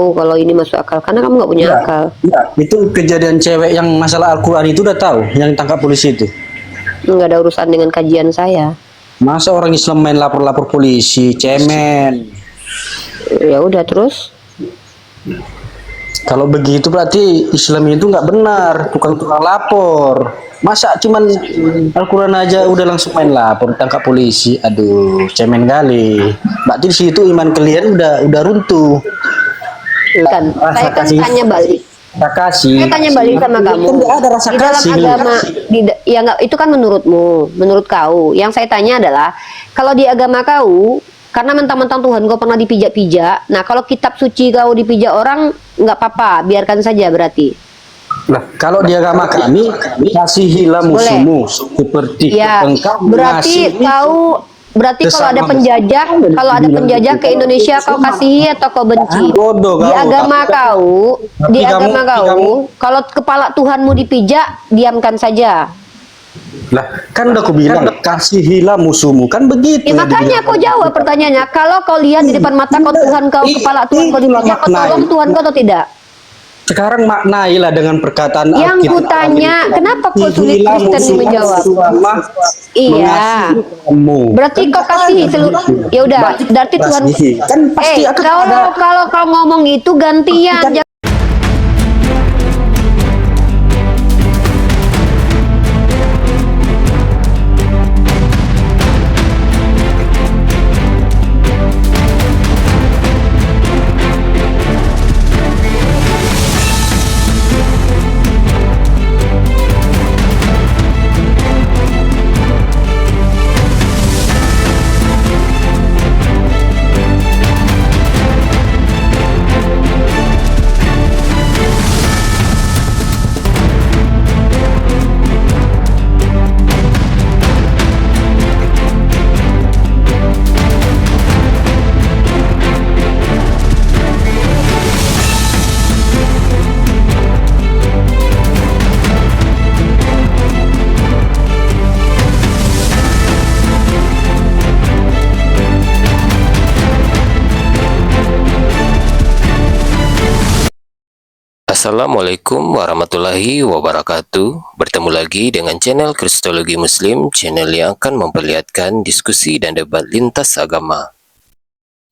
tahu kalau ini masuk akal karena kamu nggak punya Ya, akal. ya, itu kejadian cewek yang masalah Al-Quran itu udah tahu, yang ditangkap polisi itu. Nggak ada urusan dengan kajian saya. Masa orang Islam main lapor-lapor polisi, cemen. Ya udah terus. Kalau begitu berarti Islam itu nggak benar, bukan tukang lapor. Masa cuman Al-Quran aja udah langsung main lapor, tangkap polisi. Aduh, cemen kali. Berarti di situ iman kalian udah runtuh. Kan, saya kan Kasih, tanya balik. kasih. Saya tanya balik sama kamu. Kan nggak ada rasa Di dalam kasih. agama, ya nggak, itu kan menurutmu, menurut kau. Yang saya tanya adalah, kalau di agama kau, karena mentang-mentang Tuhan kau pernah dipijak-pijak, nah kalau kitab suci kau dipijak orang, nggak apa-apa, biarkan saja berarti. Nah, kalau di agama kami, kasihilah musuhmu seperti Ya, engkau berarti mengasihi kau, berarti kalau ada penjajah ke Indonesia kau kasihi atau kau benci? bodoh Di kau. agama kau, di Tapi agama kamu- kau, kalau kepala Tuhanmu dipijak, diamkan saja. Lah, kan udah aku bilang, kasihilah musuhmu. Kan begitu. Ya yang makanya dibilang. kau jawab pertanyaannya. Kalau kau lihat di depan mata kau Tuhan kau, kepala Tuhan kau Itulah dipijak, kau tolong maknanya. Tuhan kau atau tidak? Sekarang maknailah dengan perkataan Yang Alkitab. kutanya, kenapa kau sulit Kasihilah Kristen musuhmu menjawab? selama Iya. mengasihi kamu. Berarti kau kasih seluruh. Ya udah, berarti Tuhan. Kasihi. Kan pasti akan ada. Kalau kau ngomong itu gantian. Assalamualaikum warahmatullahi wabarakatuh. Bertemu lagi dengan channel Kristologi Muslim, channel yang akan memperlihatkan diskusi dan debat lintas agama.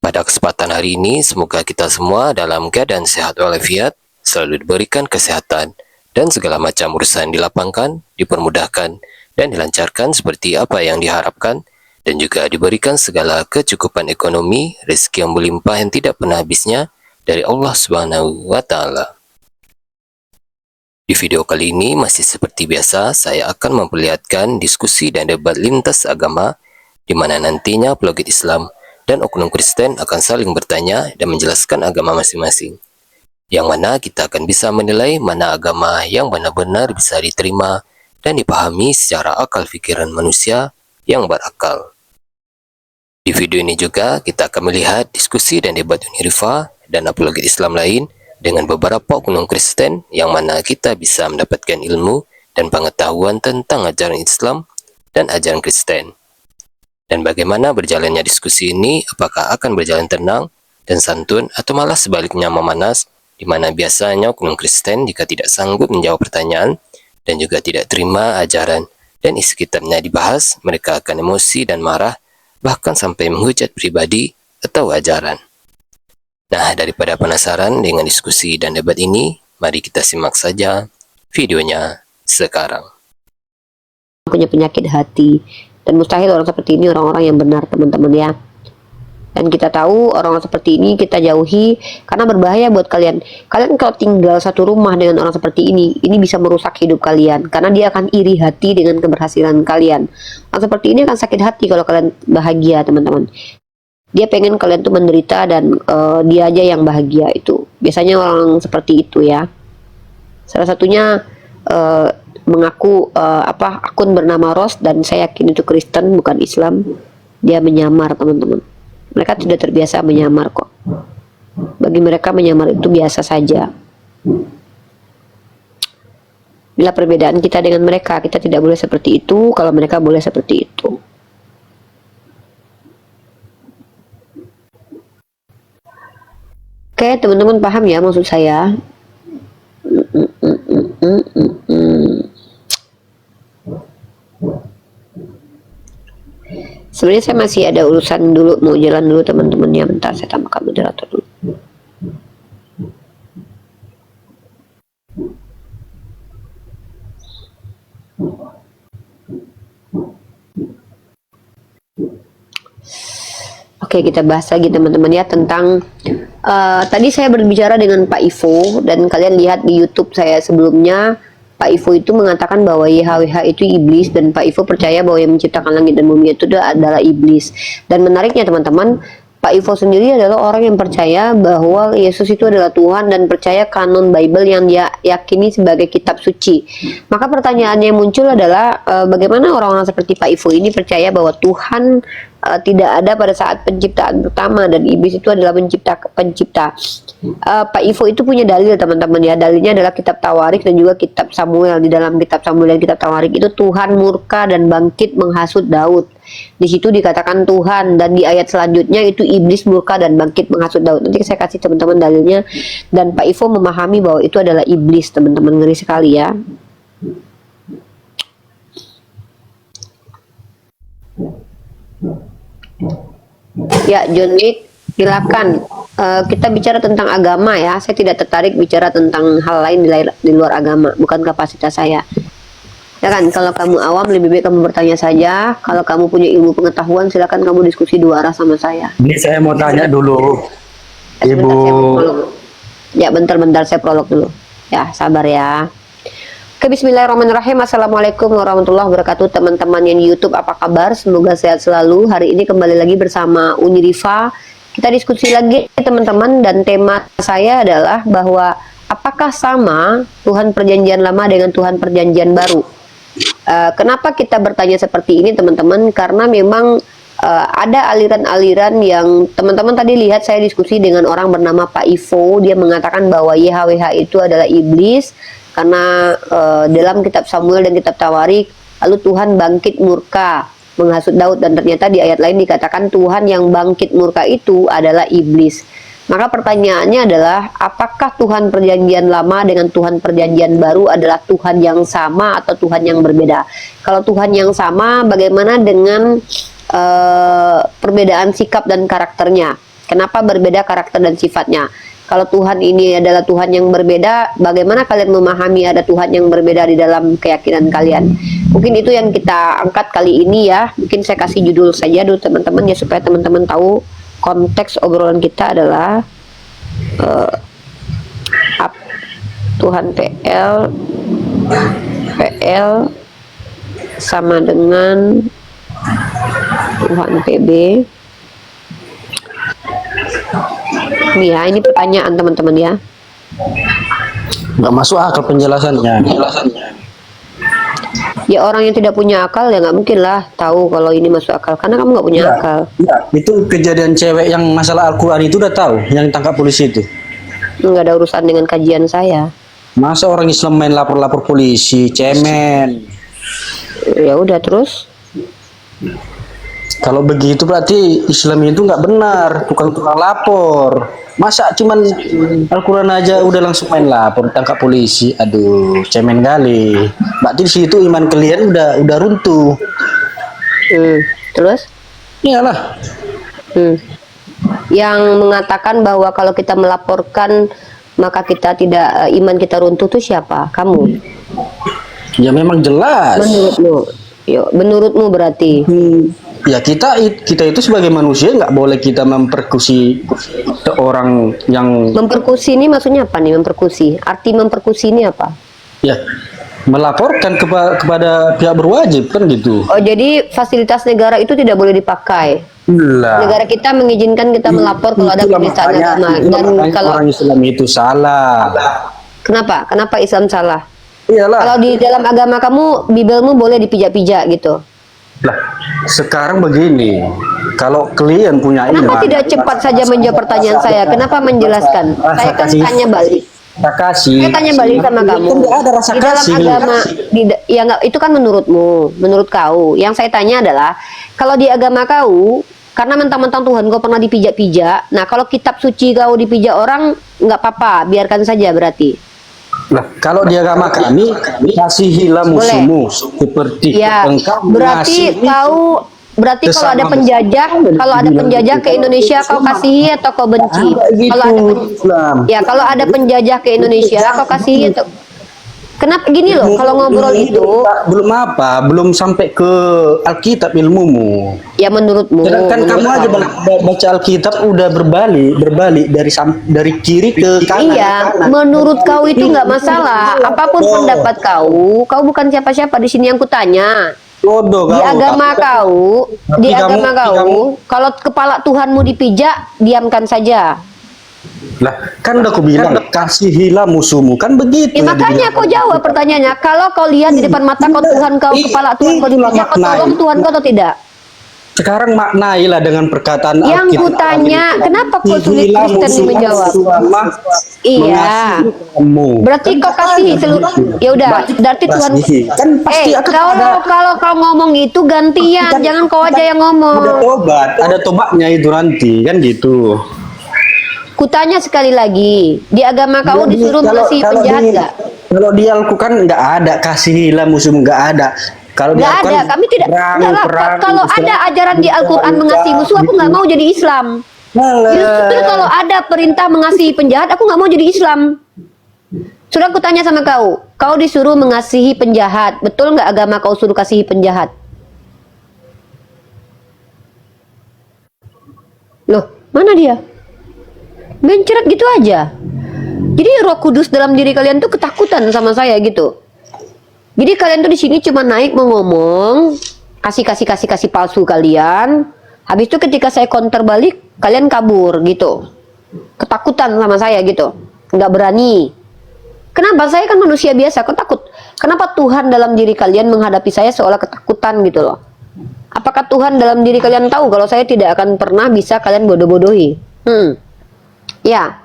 Pada kesempatan hari ini, semoga kita semua dalam keadaan sehat walafiat, selalu diberikan kesehatan, dan segala macam urusan dilapangkan, dipermudahkan, dan dilancarkan seperti apa yang diharapkan, dan juga diberikan segala kecukupan ekonomi, rezeki yang berlimpah yang tidak pernah habisnya dari Allah Subhanahu wa Ta'ala. Di video kali ini masih seperti biasa, saya akan memperlihatkan diskusi dan debat lintas agama di mana nantinya apologet Islam dan oknum Kristen akan saling bertanya dan menjelaskan agama masing-masing. Yang mana kita akan bisa menilai mana agama yang benar-benar bisa diterima dan dipahami secara akal pikiran manusia yang berakal. Di video ini juga kita akan melihat diskusi dan debat Unirifa dan apologet Islam lain dengan beberapa oknum Kristen yang mana kita bisa mendapatkan ilmu dan pengetahuan tentang ajaran Islam dan ajaran Kristen. Dan bagaimana berjalannya diskusi ini, apakah akan berjalan tenang dan santun atau malah sebaliknya memanas, di mana biasanya oknum Kristen jika tidak sanggup menjawab pertanyaan dan juga tidak terima ajaran dan isi kitabnya dibahas, mereka akan emosi dan marah, bahkan sampai menghujat pribadi atau ajaran. Nah, daripada penasaran dengan diskusi dan debat ini, mari kita simak saja videonya sekarang. Punya penyakit hati. Dan mustahil orang seperti ini orang-orang yang benar, teman-teman ya. Dan kita tahu orang seperti ini kita jauhi karena berbahaya buat kalian. Kalian kalau tinggal satu rumah dengan orang seperti ini bisa merusak hidup kalian. Karena dia akan iri hati dengan keberhasilan kalian. Orang seperti ini akan sakit hati kalau kalian bahagia, teman-teman. Dia pengen kalian tuh menderita dan dia aja yang bahagia. Itu biasanya orang seperti itu ya. Salah satunya mengaku akun bernama Ros, dan saya yakin itu Kristen bukan Islam. Dia menyamar, teman-teman. Mereka sudah terbiasa menyamar kok. Bagi mereka menyamar itu biasa saja. Bila perbedaan kita dengan mereka, kita tidak boleh seperti itu. Kalau mereka boleh seperti itu. Oke, teman-teman paham ya maksud saya? Sebenarnya saya masih ada urusan dulu, mau jalan dulu teman-teman ya. Bentar, saya tambahkan moderator dulu. Oke, kita bahas lagi teman-teman ya tentang tadi saya berbicara dengan Pak Ivo, dan kalian lihat di YouTube saya sebelumnya, Pak Ivo itu mengatakan bahwa YHWH itu iblis, dan Pak Ivo percaya bahwa yang menciptakan langit dan bumi itu adalah iblis. Dan menariknya teman-teman, Pak Ivo sendiri adalah orang yang percaya bahwa Yesus itu adalah Tuhan dan percaya kanon Bible yang dia yakini sebagai kitab suci. Maka pertanyaan yang muncul adalah bagaimana orang-orang seperti Pak Ivo ini percaya bahwa Tuhan tidak ada pada saat penciptaan pertama dan iblis itu adalah pencipta. Pak Ivo itu punya dalil teman-teman ya. Dalilnya adalah kitab Tawarik dan juga kitab Samuel. Di dalam kitab Samuel dan kitab Tawarik itu Tuhan murka dan bangkit menghasut Daud. Di situ dikatakan Tuhan, dan di ayat selanjutnya itu iblis murka dan bangkit menghasut Daud. Nanti saya kasih teman-teman dalilnya, dan Pak Ivo memahami bahwa itu adalah iblis teman-teman. Ngeri sekali ya. Ya, John Wick, silakan. Kita bicara tentang agama ya. Saya tidak tertarik bicara tentang hal lain di luar agama, bukan kapasitas saya. Ya kan, kalau kamu awam lebih baik kamu bertanya saja. Kalau kamu punya ilmu pengetahuan, silakan kamu diskusi dua arah sama saya. Ini saya mau tanya dulu, Ibu. Ya, bentar-bentar saya prolog dulu. Ya, sabar ya. Oke, bismillahirrahmanirrahim. Assalamualaikum warahmatullahi wabarakatuh. Teman-teman yang di YouTube, apa kabar? Semoga sehat selalu. Hari ini kembali lagi bersama Uni Rifa. Kita diskusi lagi teman-teman, dan tema saya adalah bahwa apakah sama Tuhan Perjanjian Lama dengan Tuhan Perjanjian Baru? Kenapa kita bertanya seperti ini teman-teman? Karena memang ada aliran-aliran yang teman-teman tadi lihat saya diskusi dengan orang bernama Pak Ivo. Dia mengatakan bahwa YHWH itu adalah iblis karena dalam kitab Samuel dan kitab Tawarik lalu Tuhan bangkit murka menghasut Daud, dan ternyata di ayat lain dikatakan Tuhan yang bangkit murka itu adalah iblis. Maka pertanyaannya adalah, apakah Tuhan Perjanjian Lama dengan Tuhan Perjanjian Baru adalah Tuhan yang sama atau Tuhan yang berbeda? Kalau Tuhan yang sama, bagaimana dengan perbedaan sikap dan karakternya? Kenapa berbeda karakter dan sifatnya? Kalau Tuhan ini adalah Tuhan yang berbeda, bagaimana kalian memahami ada Tuhan yang berbeda di dalam keyakinan kalian? Mungkin itu yang kita angkat kali ini ya. Mungkin saya kasih judul saja dulu teman-teman ya, supaya teman-teman tahu konteks obrolan kita adalah Tuhan PL sama dengan Tuhan PB. Ini ya, ini pertanyaan teman-teman ya. Nggak masuk akal penjelasannya. Ya, orang yang tidak punya akal ya nggak mungkin lah tahu kalau ini masuk akal, karena kamu nggak punya akal. Ya, itu kejadian cewek yang masalah Al-Quran itu udah tahu, yang tangkap polisi itu. Nggak ada urusan dengan kajian saya. Masa orang Islam main lapor-lapor polisi, cemen. Ya udah, terus Kalau begitu berarti Islam itu nggak benar, bukan tukang lapor. Masa cuman Al-Quran aja udah langsung main lapor, tangkap polisi. Aduh, cemen kali. Berarti di situ iman kalian udah runtuh. Terus? Iyalah. Yang mengatakan bahwa kalau kita melaporkan maka kita tidak, iman kita runtuh itu siapa? Kamu? Ya memang jelas. Menurutmu? Yo, menurutmu berarti? Ya kita itu sebagai manusia nggak boleh kita memperkusi orang yang Memperkusi ini maksudnya apa nih? Memperkusi, arti memperkusi ini apa? ya melaporkan kepada pihak berwajib kan gitu. Oh, jadi fasilitas negara itu tidak boleh dipakai. Lah. Negara kita mengizinkan kita melapor kalau ada penistaan agama. Dan kalau orang Islam itu salah. kenapa? Kenapa Islam salah? Iyalah. Kalau di dalam agama kamu, Bibelmu boleh dipijak-pijak gitu. Lah, sekarang begini, kalau kalian punya Kenapa iman, tidak cepat saja menjawab pertanyaan saya? Kenapa menjelaskan? Saya kan tanya balik. Saya tanya balik sama kamu. Kan ada rasa Di dalam kasih. agama, ya nggak, itu kan menurutmu, menurut kau. Yang saya tanya adalah, kalau di agama kau karena mentang-mentang Tuhan kau pernah dipijak-pijak. Nah, kalau kitab suci kau dipijak orang, nggak apa-apa, biarkan saja berarti. Nah, kalau di agama kami, kasihilah musuhmu seperti Ya, engkau berarti mengasihi kau berarti kalau ada sesama penjajah, musuhmu. kalau ada penjajah ke Indonesia kau kasihi atau kau benci? Gitu, Kalau ada Islam. ya, kalau ada penjajah ke Indonesia kau kasihi atau kenapa gini loh, kalau ngobrol itu belum sampai ke Alkitab ilmumu. ya menurutmu. Sedangkan kamu aja baca Alkitab udah berbalik dari kiri ke kanan. Iya, menurut kau itu nggak masalah. Apapun pendapat kau bukan siapa-siapa di sini yang kutanya. Bodoh Di kau. agama kau, di agama kau, kalau kepala Tuhanmu dipijak, diamkan saja. Lah, kan udah aku bilang kasihilah musuhmu, kan begitu. Ya, makanya kau jawab pertanyaannya. Kalau kau lihat di depan mata kau Tuhan kau, kepala Tuhan kau dipijak, kau tolong Tuhan kau atau tidak? Sekarang maknailah dengan perkataan Yang Alkitab. kutanya, kenapa kau sulit Kristen menjawab? Iya. Berarti kau kasih seluruh. Ya udah, berarti Tuhan. Kan pasti akan kalau kau ngomong itu gantian, jangan kau aja yang ada ngomong. ada tobatnya itu nanti, kan gitu. Kutanya sekali lagi, di agama kau disuruh mengasihi penjahat nggak? Kalau di Al-Quran nggak ada kasihilah musuhmu, nggak ada. Kalau di Nggak ada, kami tidak. Nggak lah, kalau ada ajaran di Al-Quran mengasihi musuh, aku nggak mau jadi Islam. Justru kalau ada perintah mengasihi penjahat, aku nggak mau jadi Islam. Sudah aku tanya sama kau disuruh mengasihi penjahat, betul nggak agama kau suruh kasihi penjahat? Loh, mana dia? Mencret gitu aja. Jadi Roh Kudus dalam diri kalian tuh ketakutan sama saya gitu. Jadi kalian tuh di sini cuma naik mau ngomong, kasih palsu kalian. Habis itu ketika saya counter balik, kalian kabur gitu. Ketakutan sama saya gitu. Nggak berani. Kenapa? Saya kan manusia biasa, kok takut? Kenapa Tuhan dalam diri kalian menghadapi saya seolah ketakutan gitu loh? Apakah Tuhan dalam diri kalian tahu kalau saya tidak akan pernah bisa kalian bodoh-bodohi? Ya.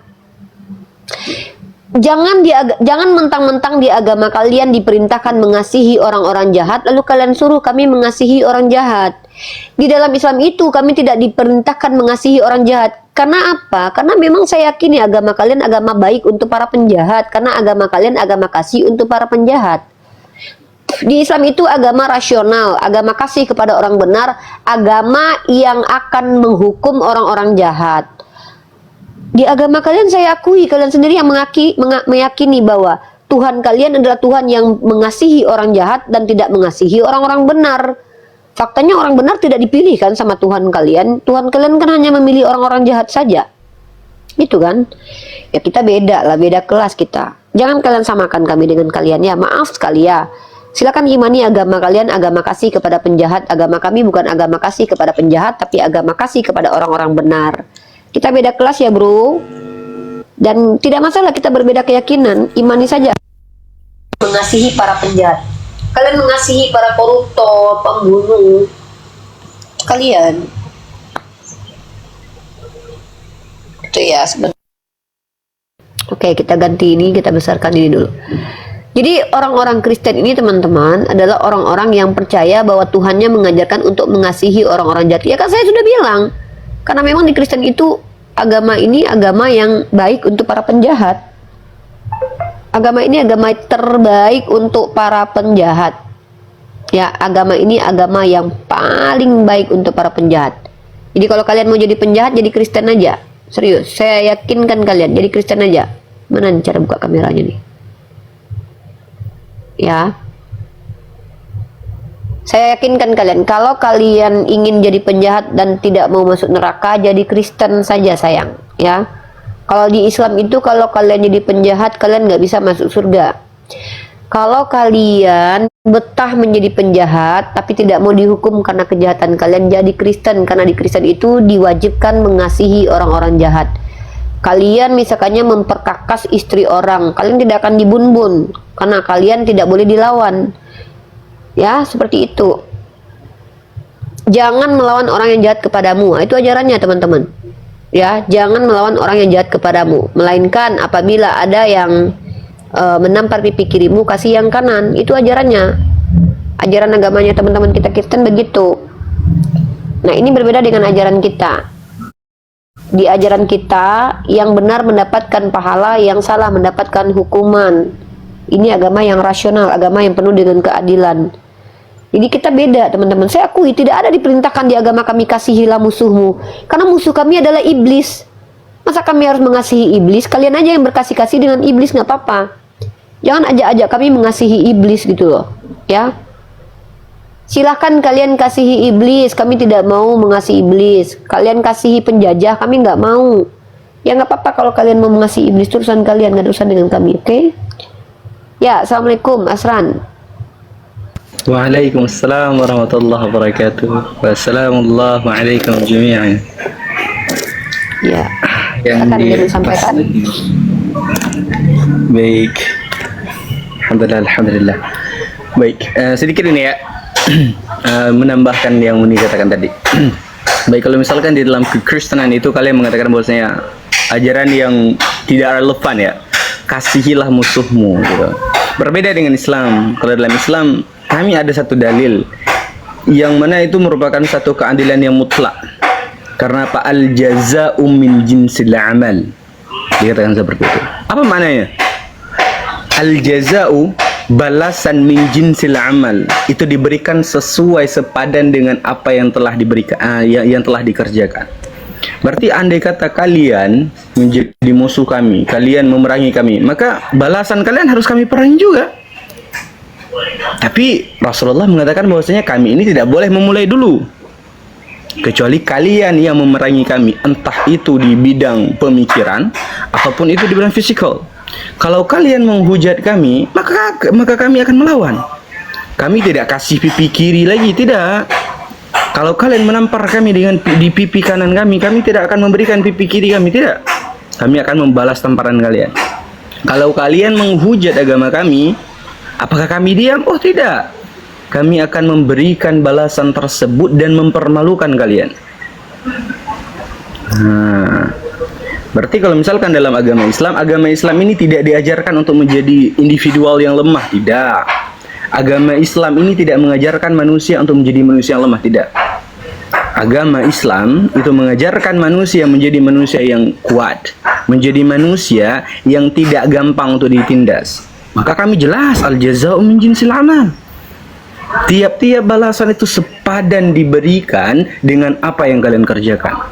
Jangan mentang-mentang di agama kalian diperintahkan mengasihi orang-orang jahat, lalu kalian suruh kami mengasihi orang jahat. Di dalam Islam itu kami tidak diperintahkan mengasihi orang jahat. Karena apa? Karena memang saya yakini agama kalian agama baik untuk para penjahat. Karena agama kalian agama kasih untuk para penjahat. Di Islam itu agama rasional, agama kasih kepada orang benar, agama yang akan menghukum orang-orang jahat. Di agama kalian saya akui, kalian sendiri yang meyakini bahwa Tuhan kalian adalah Tuhan yang mengasihi orang jahat dan tidak mengasihi orang-orang benar. Faktanya orang benar tidak dipilih kan sama Tuhan kalian. Tuhan kalian kan hanya memilih orang-orang jahat saja. Itu kan? Ya kita beda lah, beda kelas kita. Jangan kalian samakan kami dengan kalian ya. Maaf sekali ya. Silakan imani agama kalian, agama kasih kepada penjahat. Agama kami bukan agama kasih kepada penjahat, tapi agama kasih kepada orang-orang benar. Kita beda kelas ya bro. Dan tidak masalah kita berbeda keyakinan. Imani saja. Mengasihi para penjahat. Kalian mengasihi para koruptor, pembunuh. Kalian. Itu ya sebenarnya. Oke, kita ganti ini, kita besarkan ini dulu. Jadi orang-orang Kristen ini teman-teman adalah orang-orang yang percaya bahwa Tuhannya mengajarkan untuk mengasihi orang-orang jahat. Ya kan saya sudah bilang. Karena memang di Kristen itu agama ini agama yang baik untuk para penjahat. Agama ini agama terbaik untuk para penjahat. Ya, agama ini agama yang paling baik untuk para penjahat. Jadi kalau kalian mau jadi penjahat, jadi Kristen aja. Serius, saya yakinkan kalian jadi Kristen aja. Mana nih cara buka kameranya nih? Ya. Saya yakinkan kalian, kalau kalian ingin jadi penjahat dan tidak mau masuk neraka, jadi Kristen saja sayang, ya. Kalau di Islam itu, kalau kalian jadi penjahat, kalian nggak bisa masuk surga. Kalau kalian betah menjadi penjahat, tapi tidak mau dihukum karena kejahatan kalian, jadi Kristen. Karena di Kristen itu diwajibkan mengasihi orang-orang jahat. Kalian misalkannya memperkakas istri orang, kalian tidak akan dibunbun, karena kalian tidak boleh dilawan. Ya, seperti itu. Jangan melawan orang yang jahat kepadamu. Itu ajarannya, teman-teman. Ya, jangan melawan orang yang jahat kepadamu. Melainkan apabila ada yang menampar pipi kirimu, kasih yang kanan. Itu ajarannya. Ajaran agamanya teman-teman kita Kristen begitu. Nah, ini berbeda dengan ajaran kita. Di ajaran kita, yang benar mendapatkan pahala, yang salah mendapatkan hukuman. Ini agama yang rasional, agama yang penuh dengan keadilan. Jadi kita beda, teman-teman. Saya akui tidak ada diperintahkan di agama kami kasihilah musuhmu, karena musuh kami adalah iblis. Masa kami harus mengasihi iblis? Kalian aja yang berkasih-kasih dengan iblis, nggak apa-apa. Jangan ajak-ajak kami mengasihi iblis gitu loh, ya. Silahkan kalian kasihi iblis, kami tidak mau mengasihi iblis. Kalian kasihi penjajah, kami nggak mau. Ya nggak apa-apa kalau kalian mau mengasihi iblis, itu urusan kalian, nggak ada urusan dengan kami, oke? Ya, assalamualaikum, Asran. Waalaikumsalam warahmatullahi wabarakatuh. Wassalamualaikum jami'an. Ya, Yang akan disampaikan. Baik. Alhamdulillah. Baik, sedikit ini ya. Menambahkan yang Muni katakan tadi. Baik, kalau misalkan di dalam kekristenan itu kalian mengatakan bahwasanya ajaran yang tidak relevan ya, kasihilah musuhmu gitu. Berbeda dengan Islam. Kalau dalam Islam kami ada satu dalil yang mana itu merupakan satu keadilan yang mutlak. Karena apa? Al jaza'u min jinsil amal. Dikatakan seperti itu. Apa maknanya? Al jaza'u, balasan min jinsil amal, itu diberikan sesuai sepadan dengan apa yang telah diberikan, yang telah dikerjakan. Berarti andai kata kalian menjadi musuh kami, kalian memerangi kami, maka balasan kalian harus kami perangi juga. Tapi Rasulullah mengatakan bahwasanya kami ini tidak boleh memulai dulu, kecuali kalian yang memerangi kami, entah itu di bidang pemikiran ataupun itu di bidang fisikal. Kalau kalian menghujat kami, maka kami akan melawan. Kami tidak kasih pipi kiri lagi, tidak. Kalau kalian menampar kami dengan di pipi kanan kami tidak akan memberikan pipi kiri kami, tidak. Kami akan membalas tamparan kalian. Kalau kalian menghujat agama kami, apakah kami diam? Oh tidak. Kami akan memberikan balasan tersebut dan mempermalukan kalian. Berarti kalau misalkan dalam agama Islam ini tidak diajarkan untuk menjadi individual yang lemah, tidak. Agama Islam ini tidak mengajarkan manusia untuk menjadi manusia yang lemah, tidak. Agama Islam itu mengajarkan manusia menjadi manusia yang kuat, menjadi manusia yang tidak gampang untuk ditindas. Maka kami jelas al jaza'u min jinsil amal. Tiap-tiap balasan itu sepadan diberikan dengan apa yang kalian kerjakan.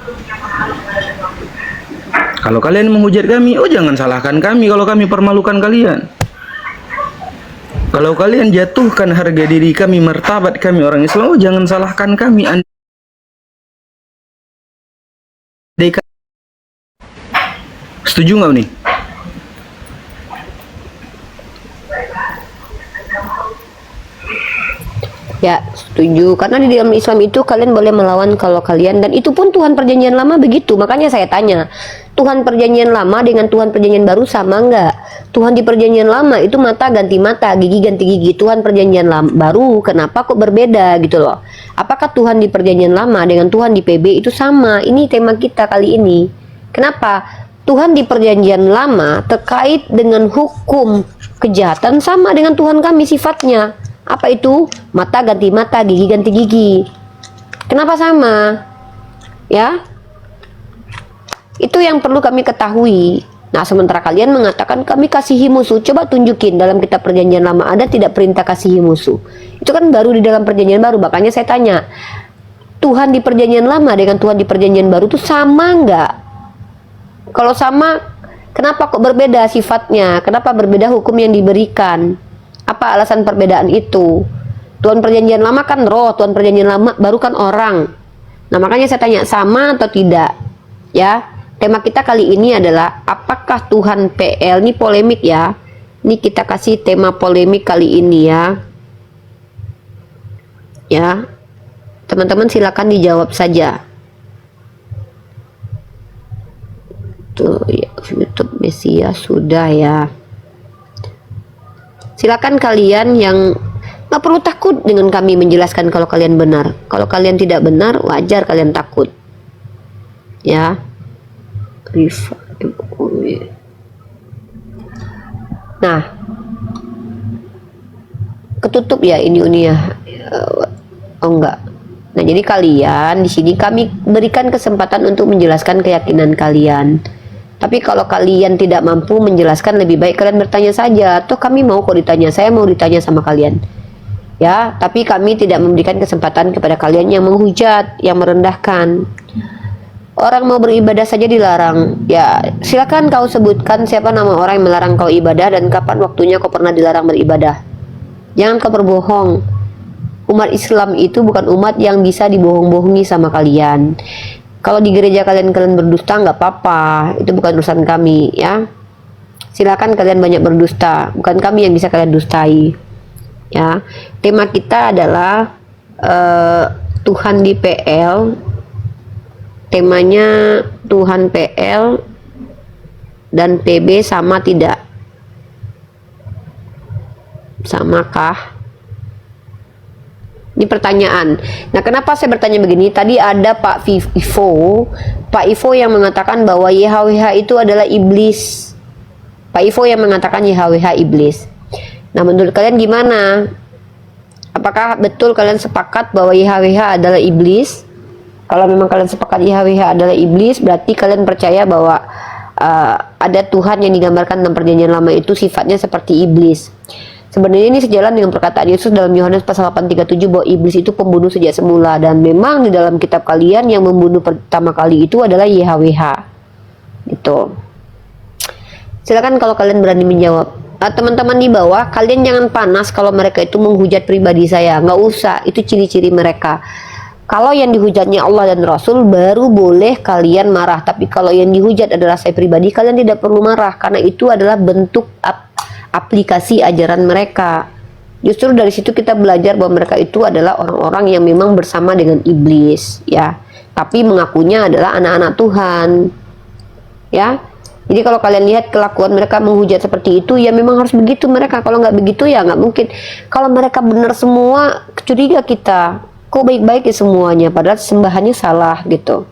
Kalau kalian menghujat kami, oh jangan salahkan kami kalau kami permalukan kalian. Kalau kalian jatuhkan harga diri kami, martabat kami orang Islam, oh jangan salahkan kami. Setuju nggak nih? Ya, setuju. Karena di dalam Islam itu kalian boleh melawan kalau kalian, dan itu pun Tuhan Perjanjian Lama begitu. Makanya saya tanya, Tuhan Perjanjian Lama dengan Tuhan Perjanjian Baru sama nggak? Tuhan di Perjanjian Lama itu mata ganti mata, gigi ganti gigi. Tuhan Perjanjian Baru kenapa kok berbeda gitu loh? Apakah Tuhan di Perjanjian Lama dengan Tuhan di PB itu sama? Ini tema kita kali ini. Kenapa? Tuhan di Perjanjian Lama terkait dengan hukum kejahatan sama dengan Tuhan kami sifatnya. Apa itu? Mata ganti mata, gigi ganti gigi. Kenapa sama? Ya, itu yang perlu kami ketahui. Nah, sementara kalian mengatakan kami kasihi musuh, coba tunjukin dalam kitab Perjanjian Lama ada tidak perintah kasihi musuh. Itu kan baru di dalam Perjanjian Baru. Makanya saya tanya, Tuhan di Perjanjian Lama dengan Tuhan di Perjanjian Baru itu sama nggak? Kalau sama, kenapa kok berbeda sifatnya? Kenapa berbeda hukum yang diberikan? Apa alasan perbedaan itu? Tuhan Perjanjian Lama kan roh, Tuhan Perjanjian Lama Baru kan orang. Nah, makanya saya tanya sama atau tidak? Ya, tema kita kali ini adalah apakah Tuhan PL, ini polemik ya. Ini kita kasih tema polemik kali ini ya. Ya. Teman-teman silakan dijawab saja. Tuh ya, YouTube Mesias sudah ya. Silakan kalian yang nggak perlu takut dengan kami menjelaskan kalau kalian benar. Kalau kalian tidak benar, wajar kalian takut. Ya. Nah, ketutup ya ini Unia. Oh enggak. Nah, jadi kalian di sini kami berikan kesempatan untuk menjelaskan keyakinan kalian. Tapi kalau kalian tidak mampu menjelaskan, lebih baik kalian bertanya saja. Toh kami mau kok ditanya, saya mau ditanya sama kalian. Ya, tapi kami tidak memberikan kesempatan kepada kalian yang menghujat, yang merendahkan. Orang mau beribadah saja dilarang. Ya, silakan kau sebutkan siapa nama orang yang melarang kau ibadah dan kapan waktunya kau pernah dilarang beribadah. Jangan kau berbohong. Umat Islam itu bukan umat yang bisa dibohong-bohongi sama kalian. Kalau di gereja kalian berdusta nggak apa-apa, itu bukan urusan kami ya. Silakan kalian banyak berdusta, bukan kami yang bisa kalian dustai. Ya, tema kita adalah Tuhan di PL. Temanya Tuhan PL dan PB sama tidak? Samakah? Ini pertanyaan. Nah, kenapa saya bertanya begini? Tadi ada Pak Ivo yang mengatakan bahwa YHWH itu adalah iblis. Pak Ivo yang mengatakan YHWH iblis. Nah, menurut kalian gimana? Apakah betul kalian sepakat bahwa YHWH adalah iblis? Kalau memang kalian sepakat YHWH adalah iblis, berarti kalian percaya bahwa ada Tuhan yang digambarkan dalam perjanjian lama itu sifatnya seperti iblis. Sebenarnya ini sejalan dengan perkataan Yesus dalam Yohanes pasal 8:37 bahwa iblis itu pembunuh sejak semula, dan memang di dalam kitab kalian yang membunuh pertama kali itu adalah YHWH. Gitu. Silakan kalau kalian berani menjawab. Teman-teman di bawah, kalian jangan panas kalau mereka itu menghujat pribadi saya. Nggak usah, itu ciri-ciri mereka. Kalau yang dihujatnya Allah dan Rasul, baru boleh kalian marah. Tapi kalau yang dihujat adalah saya pribadi, kalian tidak perlu marah, karena itu adalah bentuk aplikasi ajaran mereka. Justru dari situ kita belajar bahwa mereka itu adalah orang-orang yang memang bersama dengan iblis, ya. Tapi mengakunya adalah anak-anak Tuhan, ya. Jadi kalau kalian lihat kelakuan mereka menghujat seperti itu, ya memang harus begitu mereka. Kalau nggak begitu ya nggak mungkin. Kalau mereka benar semua, curiga kita. Kok baik-baik ya semuanya, padahal sembahannya salah gitu.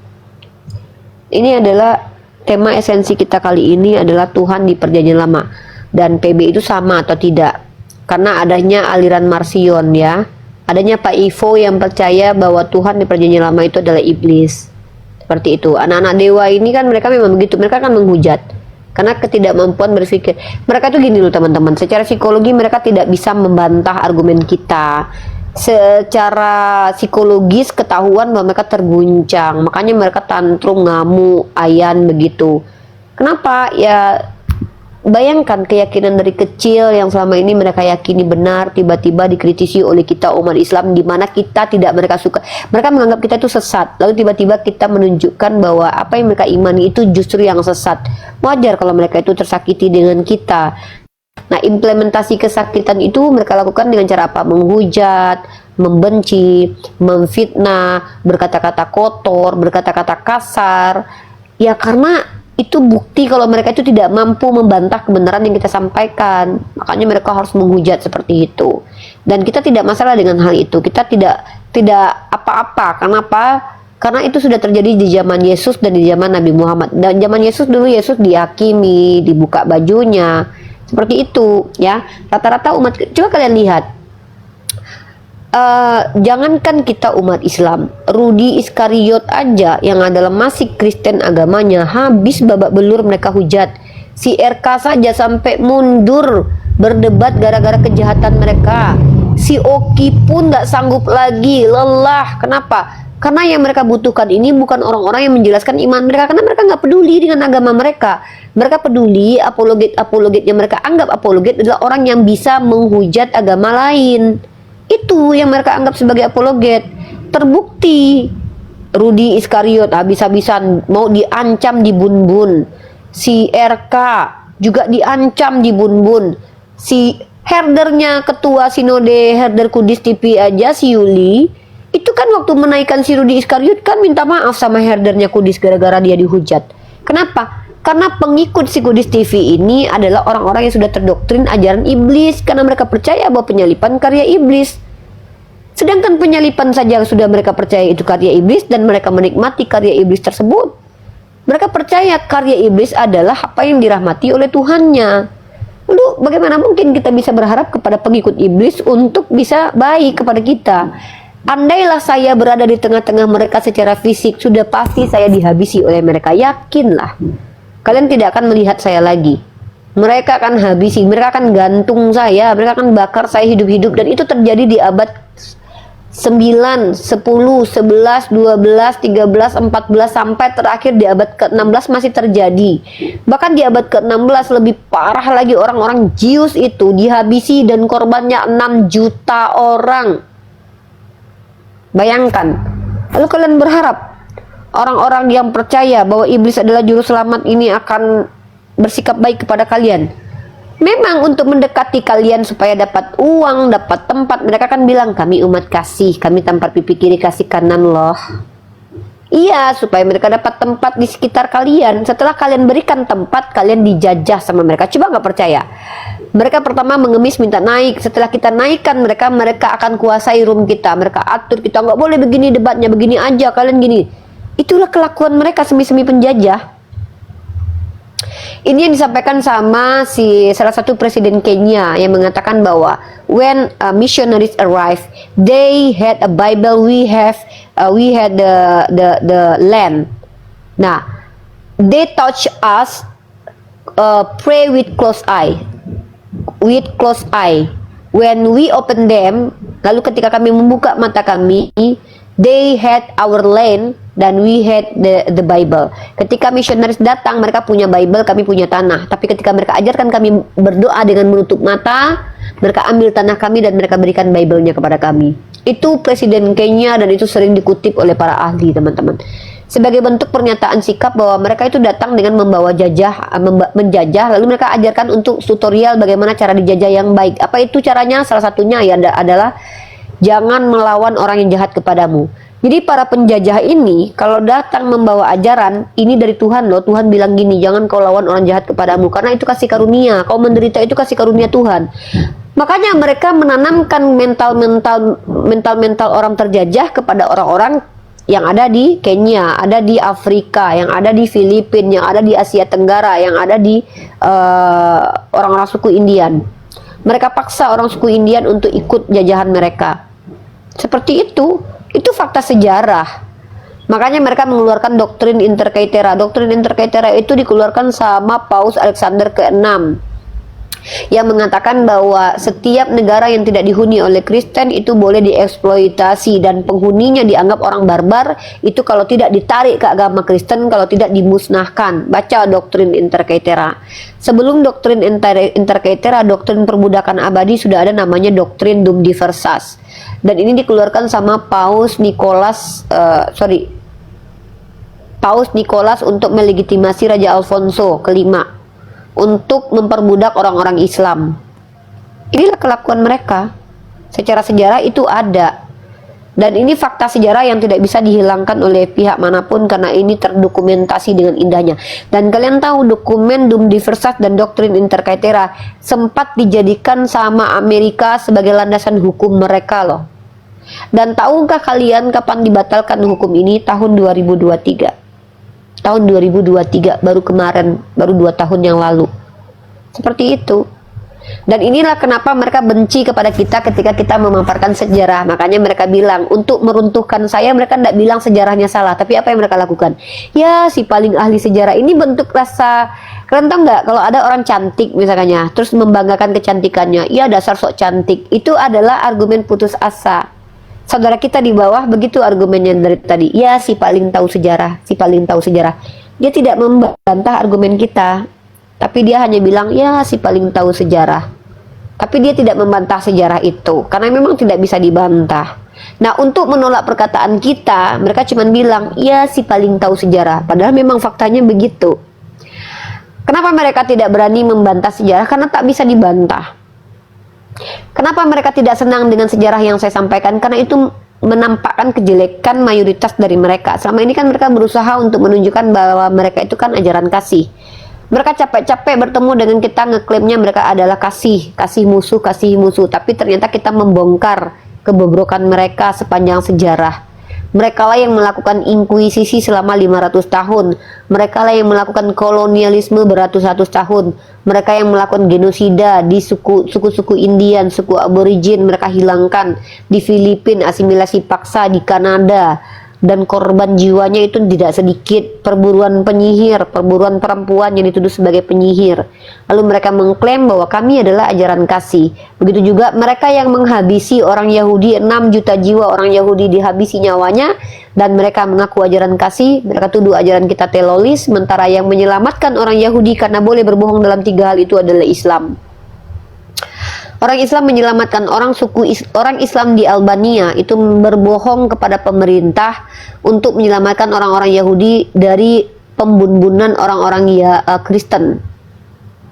Ini adalah tema esensi kita kali ini adalah Tuhan di Perjanjian Lama. Dan PB itu sama atau tidak, karena adanya aliran Marsion ya, adanya Pak Ivo yang percaya bahwa Tuhan di Perjanjian Lama itu adalah iblis. Seperti itu. Anak-anak dewa ini kan mereka memang begitu, mereka kan menghujat karena ketidakmampuan berpikir. Mereka tuh gini loh teman-teman, secara psikologi mereka tidak bisa membantah argumen kita. Secara psikologis ketahuan bahwa mereka terguncang, makanya mereka tantrum, ngamuk, ayan begitu. Kenapa? Ya bayangkan keyakinan dari kecil yang selama ini mereka yakini benar, tiba-tiba dikritisi oleh kita umat Islam, di mana kita tidak mereka suka. Mereka menganggap kita itu sesat, lalu tiba-tiba kita menunjukkan bahwa apa yang mereka imani itu justru yang sesat. Wajar kalau mereka itu tersakiti dengan kita. Nah, implementasi kesakitan itu mereka lakukan dengan cara apa? Menghujat, membenci, memfitnah, berkata-kata kotor, berkata-kata kasar. Ya karena itu bukti kalau mereka itu tidak mampu membantah kebenaran yang kita sampaikan. Makanya mereka harus menghujat seperti itu. Dan kita tidak masalah dengan hal itu. Kita tidak apa-apa. Kenapa? Karena itu sudah terjadi di zaman Yesus dan di zaman Nabi Muhammad. Dan zaman Yesus dulu Yesus dihakimi, dibuka bajunya. Seperti itu ya. Rata-rata umat, coba kalian lihat. Jangankan kita umat Islam, Rudi Iskariot aja yang adalah masih Kristen agamanya, habis babak belur mereka hujat. Si RK saja sampai mundur berdebat gara-gara kejahatan mereka. Si Oki pun nggak sanggup lagi, lelah. Kenapa? Karena yang mereka butuhkan ini bukan orang-orang yang menjelaskan iman mereka, karena mereka nggak peduli dengan agama mereka. Mereka peduli apologet yang mereka anggap apologet adalah orang yang bisa menghujat agama lain. Itu yang mereka anggap sebagai apologet. Terbukti Rudi Iskariot habis-habisan mau diancam di Bun-Bun. Si RK juga diancam di Bun-Bun. Si herdernya ketua sinode herder Kudus TV aja, si Yuli, itu kan waktu menaikkan si Rudi Iskariot kan minta maaf sama herdernya Kudus gara-gara dia dihujat. Kenapa? Karena pengikut si Kudus TV ini adalah orang-orang yang sudah terdoktrin ajaran iblis, karena mereka percaya bahwa penyalipan karya iblis. Sedangkan penyalipan saja sudah mereka percaya itu karya iblis dan mereka menikmati karya iblis tersebut. Mereka percaya karya iblis adalah apa yang dirahmati oleh Tuhannya. Lalu bagaimana mungkin kita bisa berharap kepada pengikut iblis untuk bisa baik kepada kita? Andailah saya berada di tengah-tengah mereka secara fisik, sudah pasti saya dihabisi oleh mereka. Yakinlah, kalian tidak akan melihat saya lagi. Mereka akan habisi, mereka akan gantung saya, mereka akan bakar saya hidup-hidup. Dan itu terjadi di abad 9, 10, 11, 12, 13, 14 sampai terakhir di abad ke-16 masih terjadi. Bahkan di abad ke-16 lebih parah lagi, orang-orang Zeus itu dihabisi dan korbannya 6 juta orang. Bayangkan. Lalu kalian berharap orang-orang yang percaya bahwa iblis adalah juru selamat ini akan bersikap baik kepada kalian? Memang untuk mendekati kalian supaya dapat uang, dapat tempat, mereka kan bilang, kami umat kasih, kami tampar pipi kiri kasih kanan loh. Iya, supaya mereka dapat tempat di sekitar kalian. Setelah kalian berikan tempat, kalian dijajah sama mereka. Coba nggak percaya? Mereka pertama mengemis minta naik. Setelah kita naikkan mereka, mereka akan kuasai room kita. Mereka atur kita, nggak boleh begini debatnya, begini aja, kalian gini. Itulah kelakuan mereka semi-semi penjajah. Ini yang disampaikan sama salah satu presiden Kenya yang mengatakan bahwa when missionaries arrive, they had a Bible, we had the land. Nah, they touch us, pray with close eye. When we open them, lalu ketika kami membuka mata kami, they had our land dan we had the Bible. Ketika misionaris datang, mereka punya Bible, kami punya tanah. Tapi ketika mereka ajarkan kami berdoa dengan menutup mata, mereka ambil tanah kami dan mereka berikan Bible-nya kepada kami. Itu Presiden Kenya dan itu sering dikutip oleh para ahli, teman-teman. Sebagai bentuk pernyataan sikap bahwa mereka itu datang dengan membawa menjajah, lalu mereka ajarkan untuk tutorial bagaimana cara dijajah yang baik. Apa itu caranya? Salah satunya ya adalah jangan melawan orang yang jahat kepadamu. Jadi para penjajah ini kalau datang membawa ajaran, ini dari Tuhan loh, Tuhan bilang gini, jangan kau lawan orang jahat kepadamu, karena itu kasih karunia, kau menderita itu kasih karunia Tuhan. Makanya mereka menanamkan mental orang terjajah kepada orang-orang yang ada di Kenya, ada di Afrika, yang ada di Filipina, yang ada di Asia Tenggara, yang ada di orang-orang suku Indian. Mereka paksa orang suku Indian untuk ikut jajahan mereka. Seperti itu fakta sejarah. Makanya mereka mengeluarkan doktrin interkaitera. Doktrin interkaitera itu dikeluarkan sama Paus Alexander ke-6 yang mengatakan bahwa setiap negara yang tidak dihuni oleh Kristen itu boleh dieksploitasi dan penghuninya dianggap orang barbar itu kalau tidak ditarik ke agama Kristen, kalau tidak dimusnahkan. Baca doktrin interkaitera. Sebelum doktrin interkaitera, doktrin perbudakan abadi sudah ada namanya doktrin Dum Diversas. Dan ini dikeluarkan sama Paus Nicholas untuk melegitimasi Raja Alfonso kelima untuk memperbudak orang-orang Islam. Inilah kelakuan mereka. Secara sejarah itu ada. Dan ini fakta sejarah yang tidak bisa dihilangkan oleh pihak manapun karena ini terdokumentasi dengan indahnya. Dan kalian tahu dokumen Dum Diversas dan doktrin interkaitera sempat dijadikan sama Amerika sebagai landasan hukum mereka loh. Dan tahukah kalian kapan dibatalkan hukum ini? Tahun 2023. Tahun 2023, baru kemarin, baru 2 tahun yang lalu. Seperti itu. Dan inilah kenapa mereka benci kepada kita ketika kita memaparkan sejarah. Makanya mereka bilang, untuk meruntuhkan saya, mereka tidak bilang sejarahnya salah. Tapi apa yang mereka lakukan? Ya, si paling ahli sejarah. Ini bentuk rasa, kalian tahu nggak? Kalau ada orang cantik misalnya, terus membanggakan kecantikannya. Ya, dasar sok cantik. Itu adalah argumen putus asa. Saudara kita di bawah begitu argumennya dari tadi. Ya, si paling tahu sejarah, si paling tahu sejarah. Dia tidak membantah argumen kita, tapi dia hanya bilang, ya si paling tahu sejarah. Tapi dia tidak membantah sejarah itu, karena memang tidak bisa dibantah. Nah, untuk menolak perkataan kita, mereka cuma bilang, ya si paling tahu sejarah. Padahal memang faktanya begitu. Kenapa mereka tidak berani membantah sejarah? Karena tak bisa dibantah. Kenapa mereka tidak senang dengan sejarah yang saya sampaikan? Karena itu menampakkan kejelekan mayoritas dari mereka. Selama ini kan mereka berusaha untuk menunjukkan bahwa mereka itu kan ajaran kasih. Mereka capek-capek bertemu dengan kita, ngeklaimnya mereka adalah kasih musuh. Tapi ternyata kita membongkar kebobrokan mereka sepanjang sejarah. Mereka lah yang melakukan inkuisisi selama 500 tahun. Mereka lah yang melakukan kolonialisme beratus-ratus tahun. Mereka yang melakukan genosida di suku-suku Indian, suku aborigin mereka hilangkan. Di Filipina asimilasi paksa, di Kanada. Dan korban jiwanya itu tidak sedikit. Perburuan penyihir, perburuan perempuan yang dituduh sebagai penyihir. Lalu mereka mengklaim bahwa kami adalah ajaran kasih. Begitu juga mereka yang menghabisi orang Yahudi, 6 juta jiwa orang Yahudi dihabisi nyawanya, dan mereka mengaku ajaran kasih. Mereka tuduh ajaran kita telolis, sementara yang menyelamatkan orang Yahudi karena boleh berbohong dalam 3 hal itu adalah Islam. Orang Islam menyelamatkan orang Islam di Albania itu berbohong kepada pemerintah untuk menyelamatkan orang-orang Yahudi dari pembunuhan orang-orang Kristen.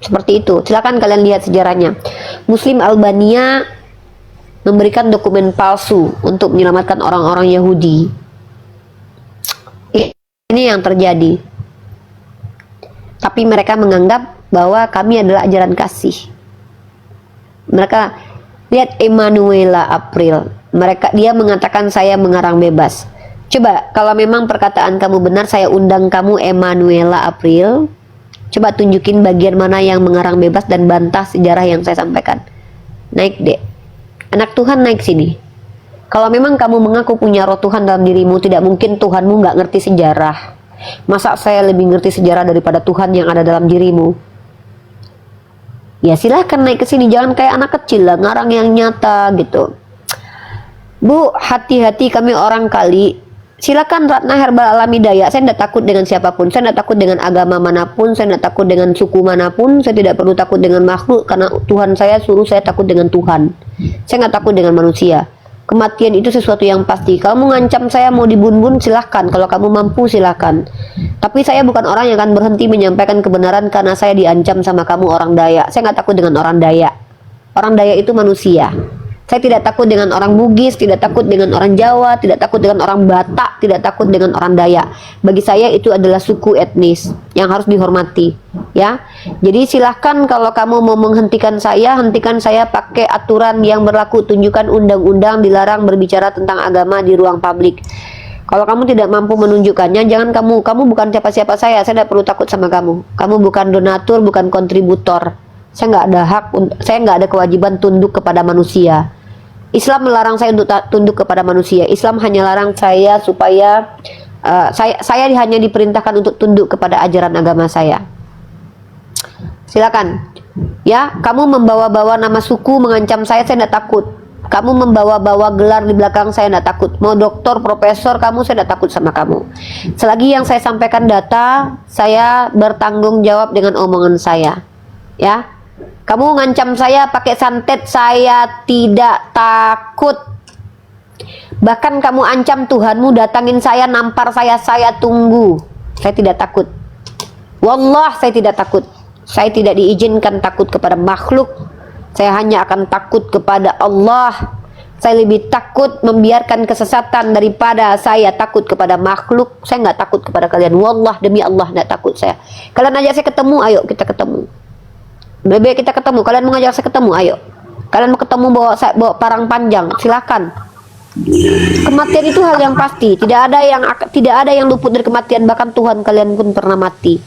Seperti itu. Silakan kalian lihat sejarahnya. Muslim Albania memberikan dokumen palsu untuk menyelamatkan orang-orang Yahudi. Ini yang terjadi. Tapi mereka menganggap bahwa kami adalah ajaran kasih. Mereka lihat Emanuela April, dia mengatakan saya mengarang bebas. Coba kalau memang perkataan kamu benar, saya undang kamu Emanuela April. Coba tunjukin bagian mana yang mengarang bebas dan bantah sejarah yang saya sampaikan. Naik deh, anak Tuhan, naik sini. Kalau memang kamu mengaku punya roh Tuhan dalam dirimu, tidak mungkin Tuhanmu nggak ngerti sejarah. Masa saya lebih ngerti sejarah daripada Tuhan yang ada dalam dirimu? Ya silahkan naik ke sini, jangan kayak anak kecil lah, ngarang yang nyata gitu. Bu, hati-hati kami orang kali. Silakan Ratna Herbal Alami Daya, saya tidak takut dengan siapapun, saya tidak takut dengan agama manapun, saya tidak takut dengan suku manapun, saya tidak perlu takut dengan makhluk, karena Tuhan saya suruh saya takut dengan Tuhan. Saya nggak takut dengan manusia. Kematian itu sesuatu yang pasti. Kalau mau ngancam saya, mau dibun-bun, silahkan. Kalau kamu mampu, silahkan. Tapi saya bukan orang yang akan berhenti menyampaikan kebenaran karena saya diancam sama kamu orang Dayak. Saya nggak takut dengan orang Dayak. Orang Dayak itu manusia. Saya tidak takut dengan orang Bugis, tidak takut dengan orang Jawa, tidak takut dengan orang Batak, tidak takut dengan orang Dayak. Bagi saya itu adalah suku etnis yang harus dihormati, ya. Jadi silahkan kalau kamu mau menghentikan saya, hentikan saya pakai aturan yang berlaku. Tunjukkan undang-undang dilarang berbicara tentang agama di ruang publik. Kalau kamu tidak mampu menunjukkannya, jangan kamu bukan siapa-siapa saya tidak perlu takut sama kamu. Kamu bukan donatur, bukan kontributor. Saya nggak ada hak, saya nggak ada kewajiban tunduk kepada manusia. Islam melarang saya untuk tunduk kepada manusia. Islam hanya larang saya supaya saya hanya diperintahkan untuk tunduk kepada ajaran agama saya. Silakan. Ya, kamu membawa-bawa nama suku mengancam saya tidak takut. Kamu membawa-bawa gelar di belakang saya tidak takut. Mau doktor, profesor, saya tidak takut sama kamu. Selagi yang saya sampaikan data, saya bertanggung jawab dengan omongan saya. Ya. Kamu ngancam saya pakai santet, saya tidak takut. Bahkan kamu ancam Tuhanmu datangin saya, nampar saya tunggu. Saya tidak takut. Wallah, saya tidak takut. Saya tidak diizinkan takut kepada makhluk. Saya hanya akan takut kepada Allah. Saya lebih takut membiarkan kesesatan daripada saya takut kepada makhluk. Saya nggak takut kepada kalian. Wallah, demi Allah nggak takut saya. Kalian ajak saya ketemu, ayo kita ketemu. Lebih baik kita ketemu. Kalian mau ngajak saya ketemu, ayo. Kalian mau ketemu bawa parang panjang, silakan. Kematian itu hal yang pasti. Tidak ada yang luput dari kematian. Bahkan Tuhan kalian pun pernah mati.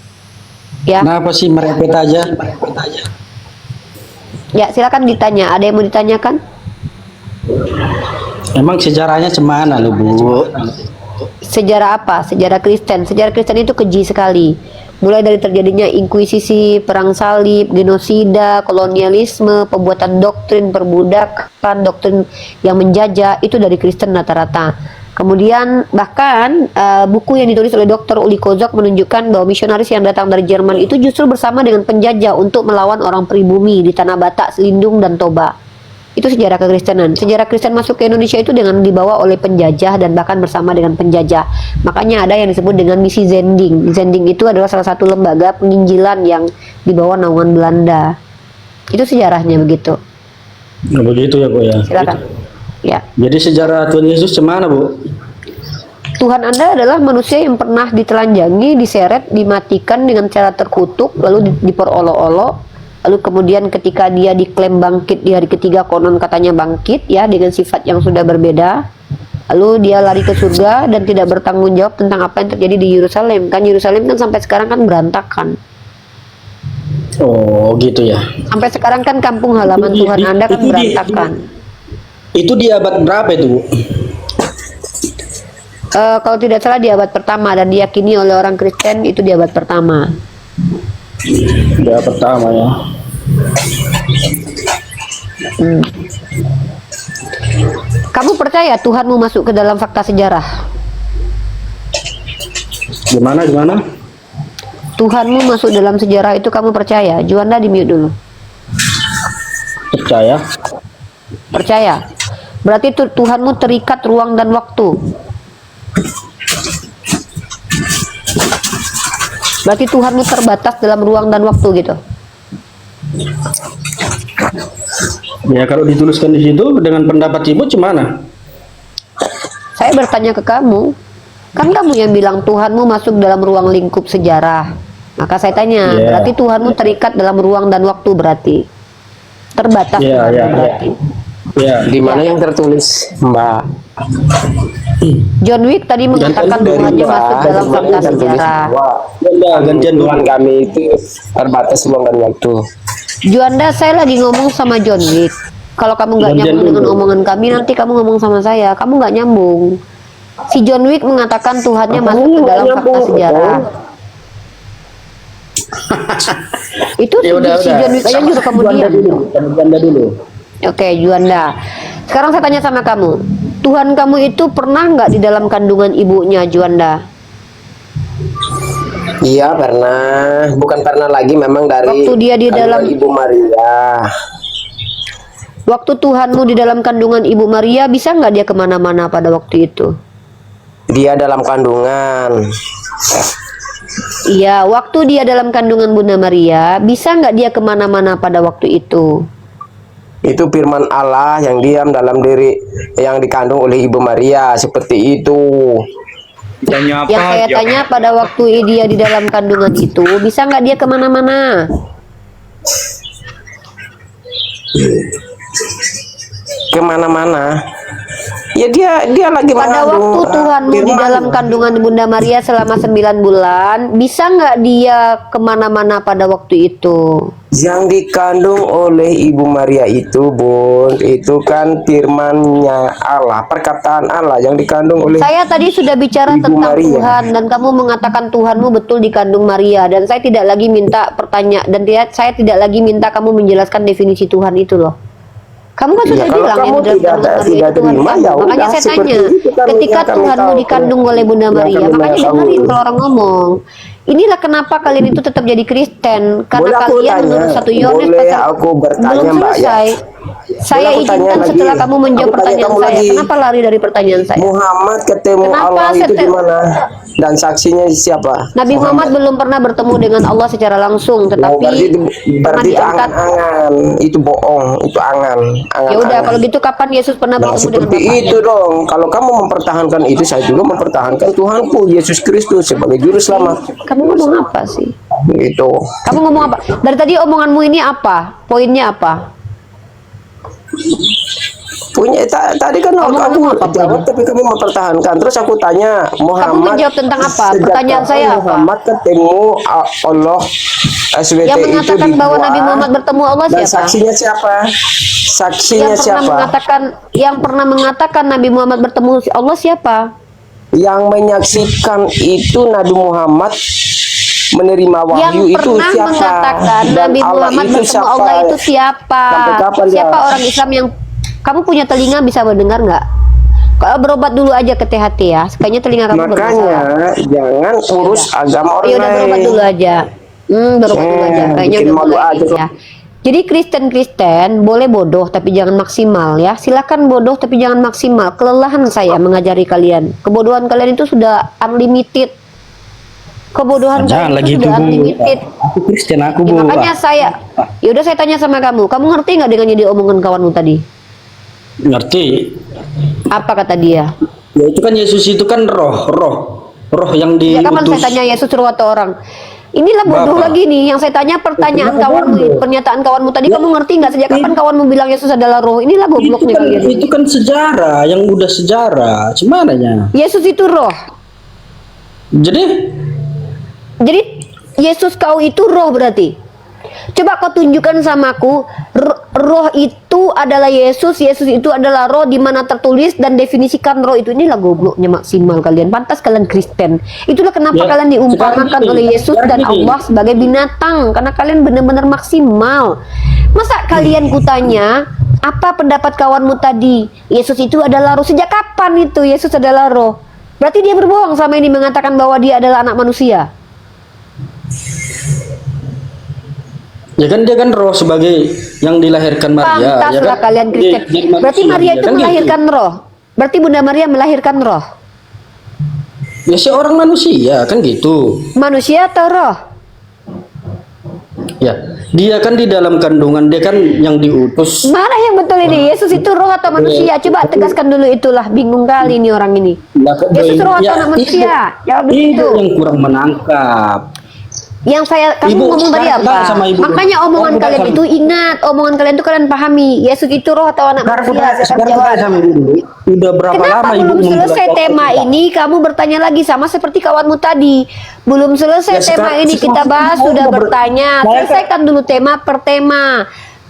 Ya. Kenapa sih merepet aja? Ya, silakan ditanya. Ada yang mau ditanyakan? Emang sejarahnya cemana lu, Bu? Sejarah apa? Sejarah Kristen. Sejarah Kristen itu keji sekali. Mulai dari terjadinya inkuisisi, perang salib, genosida, kolonialisme, pembuatan doktrin perbudakan, doktrin yang menjajah, itu dari Kristen rata-rata. Kemudian bahkan buku yang ditulis oleh Dr. Uli Kozok menunjukkan bahwa misionaris yang datang dari Jerman itu justru bersama dengan penjajah untuk melawan orang pribumi di Tanah Batak, Selindung, dan Toba. Itu sejarah kekristenan. Sejarah Kristen masuk ke Indonesia itu dengan dibawa oleh penjajah dan bahkan bersama dengan penjajah. Makanya ada yang disebut dengan misi Zending. Zending itu adalah salah satu lembaga penginjilan yang dibawa naungan Belanda. Itu sejarahnya begitu. Nah, begitu ya, Bu ya. Silakan. Ya. Jadi sejarah Tuhan Yesus cemana, Bu? Tuhan Anda adalah manusia yang pernah ditelanjangi, diseret, dimatikan dengan cara terkutuk, lalu diperolok-olok. Lalu kemudian ketika dia diklaim bangkit di hari ketiga, konon katanya bangkit ya dengan sifat yang sudah berbeda. Lalu dia lari ke surga dan tidak bertanggung jawab tentang apa yang terjadi di Yerusalem. Kan Yerusalem kan sampai sekarang kan berantakan. Oh, gitu ya. Sampai sekarang kan kampung halaman Tuhan Anda kan berantakan. Itu di abad berapa itu, Bu? Kalau tidak salah di abad pertama, dan diyakini oleh orang Kristen itu di abad pertama. Di abad pertama ya. Kamu percaya Tuhanmu masuk ke dalam fakta sejarah? Gimana? Tuhanmu masuk dalam sejarah itu kamu percaya? Juanda di mute dulu. Percaya? Percaya. Berarti Tuhanmu terikat ruang dan waktu. Berarti Tuhanmu terbatas dalam ruang dan waktu gitu. Ya kalau dituliskan di situ dengan pendapat Ibu gimana? Saya bertanya ke kamu. Kan kamu yang bilang Tuhanmu masuk dalam ruang lingkup sejarah. Maka saya tanya, berarti Tuhanmu terikat dalam ruang dan waktu berarti. Terbatas berarti. Ya. Di mana yang tertulis, Mbak? John Wick tadi mengatakan Tuhannya masuk dalam fakta sejarah. Gantian Tuhan kami itu terbatas ruang dan waktu. Juanda, saya lagi ngomong sama John Wick. Kalau kamu nggak nyambung dengan omongan kami, nanti kamu ngomong sama saya. Kamu nggak nyambung. Si John Wick mengatakan Tuhannya masuk ke dalam fakta sejarah. Itu si John Wick aja nyuruh kamu diam. Juanda dulu. Oke, Juanda. Sekarang saya tanya sama kamu. Tuhan kamu itu pernah nggak di dalam kandungan ibunya, Juanda? Iya pernah, bukan pernah lagi, memang dari Waktu dia di dalam Ibu Maria. Waktu Tuhanmu di dalam kandungan Ibu Maria, bisa nggak dia kemana-mana pada waktu itu? Dia dalam kandungan. Iya, waktu dia dalam kandungan Bunda Maria, bisa nggak dia kemana-mana pada waktu itu? Itu firman Allah yang diam dalam diri, yang dikandung oleh Ibu Maria, seperti itu. Tanya apa? Yang saya tanya pada waktu dia di dalam kandungan itu, bisa nggak dia kemana-mana? Kemana-mana? Ya dia lagi Pada mengandung, waktu Tuhanmu di dalam kandungan Bunda Maria selama 9 bulan, bisa nggak dia kemana-mana pada waktu itu? yang dikandung oleh Ibu Maria itu, Bun, itu kan firman-Nya Allah, perkataan Allah yang dikandung oleh Saya tadi sudah bicara Ibu tentang Maria. Tuhan, dan kamu mengatakan Tuhanmu betul dikandung Maria, dan saya tidak lagi minta pertanyaan, dan saya tidak lagi minta kamu menjelaskan definisi Tuhan itu loh. Kamu kan sudah Ya, kalau bilang kamu yang di dalam tidak kandungan Maria terima, itu Tuhan ya kamu. Makanya udah, saya seperti tanya, itu kan ketika yang kami Tuhanmu tahu. dikandung oleh Bunda Yang Maria, kami makanya tahu. dengerin kalau orang ngomong. Inilah kenapa kalian itu tetap jadi Kristen, karena Boleh aku kalian tanya? menurut 1 Yohanes Boleh pasal aku bertanya, belum Mbak, ya? selesai. Saya Boleh aku tanya izinkan lagi? setelah kamu menjawab Aku tanya pertanyaan kamu saya. lagi. Kenapa lari dari pertanyaan saya? Muhammad ketemu Kenapa Allah itu setel- di mana? Dan saksinya siapa? Nabi Muhammad belum pernah bertemu dengan Allah secara langsung, Oh, tetapi pernah berarti itu diangkat. angan-angan, itu bohong, itu angan. Ya udah, kalau gitu kapan Yesus pernah Nah, bertemu dengan seperti Bapaknya? itu dong. Kalau kamu mempertahankan itu, saya juga mempertahankan Tuhanku Yesus Kristus sebagai juru selamat. Kamu ngomong apa sih? Gitu. Kamu ngomong apa? Dari tadi omonganmu ini apa? Poinnya apa? Tadi kan Kamu aku ngomong apa, jawab, Bang? tapi kamu mempertahankan. Terus aku tanya, Muhammad menjawab tentang apa? sejak Pertanyaan kapan saya apa? Muhammad ketemu Allah SWT Yang itu mengatakan di bahwa gua, Nabi Muhammad bertemu Allah dan siapa? saksinya siapa? Saksinya Yang pernah mengatakan Nabi Muhammad bertemu Allah siapa? Yang menyaksikan itu Nabi Muhammad menerima wahyu Yang itu pernah siapa? mengatakan Dan Nabi Allah Muhammad itu bertemu siapa? Allah itu siapa? Sampai kapan dia? Siapa orang Islam yang kamu punya telinga bisa mendengar nggak? Kalau berobat dulu aja ke THT ya. Kayaknya telinga kamu Makanya bermasalah. jangan urus agama orang Ya udah, berobat lain. dulu aja. Berobat dulu aja. Kayaknya bikin udah malu mulai aja. ya. Jadi Kristen boleh bodoh tapi jangan maksimal ya. Silakan bodoh tapi jangan maksimal. Kelelahan saya mengajari kalian. Kebodohan kalian itu sudah unlimited. Kebodohan Jangan kalian lagi itu itu, sudah Bu. unlimited. Aku Kristen, aku, Ya, Bu. makanya ya udah saya tanya sama kamu. Kamu ngerti nggak dengan jadi omongan kawanmu tadi? Ngerti. Apa kata dia? Ya itu kan Yesus itu kan roh yang Ya kapan saya diutus. tanya Yesus suruh atau orang? Inilah bodoh Bapak. lagi nih yang saya tanya pertanyaan kawanmu, pernyataan kawanmu tadi kamu ngerti nggak sejak kapan kawanmu bilang Yesus adalah roh? Inilah gobloknya kalian. Itu kan sejarah, yang udah sejarah. Sebenarnya. Yesus itu roh. Jadi Jadi Yesus kau itu roh berarti. Coba kau tunjukkan samaku roh itu adalah Yesus, Yesus itu adalah roh di mana tertulis dan definisikan roh itu. Inilah gobloknya maksimal kalian. Pantas kalian Kristen. Itulah kenapa Ya, kalian diumpamakan sekarang gini, oleh Yesus sekarang dan gini. Allah sebagai binatang karena kalian benar-benar maksimal. Masa kalian kutanya apa pendapat kawanmu tadi? Yesus itu adalah roh. Sejak kapan itu Yesus adalah roh? Berarti dia berbohong sama ini mengatakan bahwa dia adalah anak manusia. ya kan dia kan roh sebagai yang dilahirkan Maria. Pantaslah ya kan? kalian Kristen. Jadi Berarti manusia, Maria ya itu kan melahirkan roh. Berarti Bunda Maria melahirkan roh. Gitu. Ya seorang manusia kan gitu. Manusia atau roh? Ya, dia kan di dalam kandungan dia kan yang diutus. Mana yang betul ini? Yesus itu roh atau manusia? Coba tegaskan dulu itulah. Bingung kali ini orang ini. Yesus roh atau anak manusia? Jawab Itu itu. yang kurang menangkap. Yang kamu Ibu, ngomong tadi sekarang apa? sama ibu. Makanya omongan Sekarang kalian sama- itu ingat, omongan kalian itu kalian pahami. Yesus itu roh atau anak manusia? Sekarang Jawab. sama ibu dulu. Udah berapa Kenapa lama ibu belum selesai membuat tema podcast? ini kamu bertanya lagi sama seperti kawanmu tadi. Belum selesai Ya, tema sekarang- ini kita sekarang bahas saya sudah mau bertanya. saya kan- Selesaikan dulu tema per tema.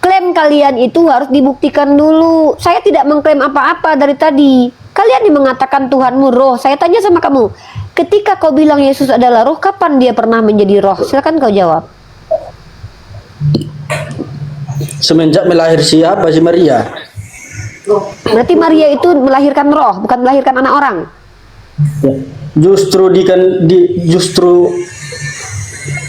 Klaim kalian itu harus dibuktikan dulu. Saya tidak mengklaim apa-apa dari tadi. Kalian yang mengatakan Tuhanmu roh. Saya tanya sama kamu. Ketika kau bilang Yesus adalah roh, kapan dia pernah menjadi roh? Silakan kau jawab. Semenjak melahir siapa si Maria? Berarti Maria itu melahirkan roh, bukan melahirkan anak orang. Ya. Justru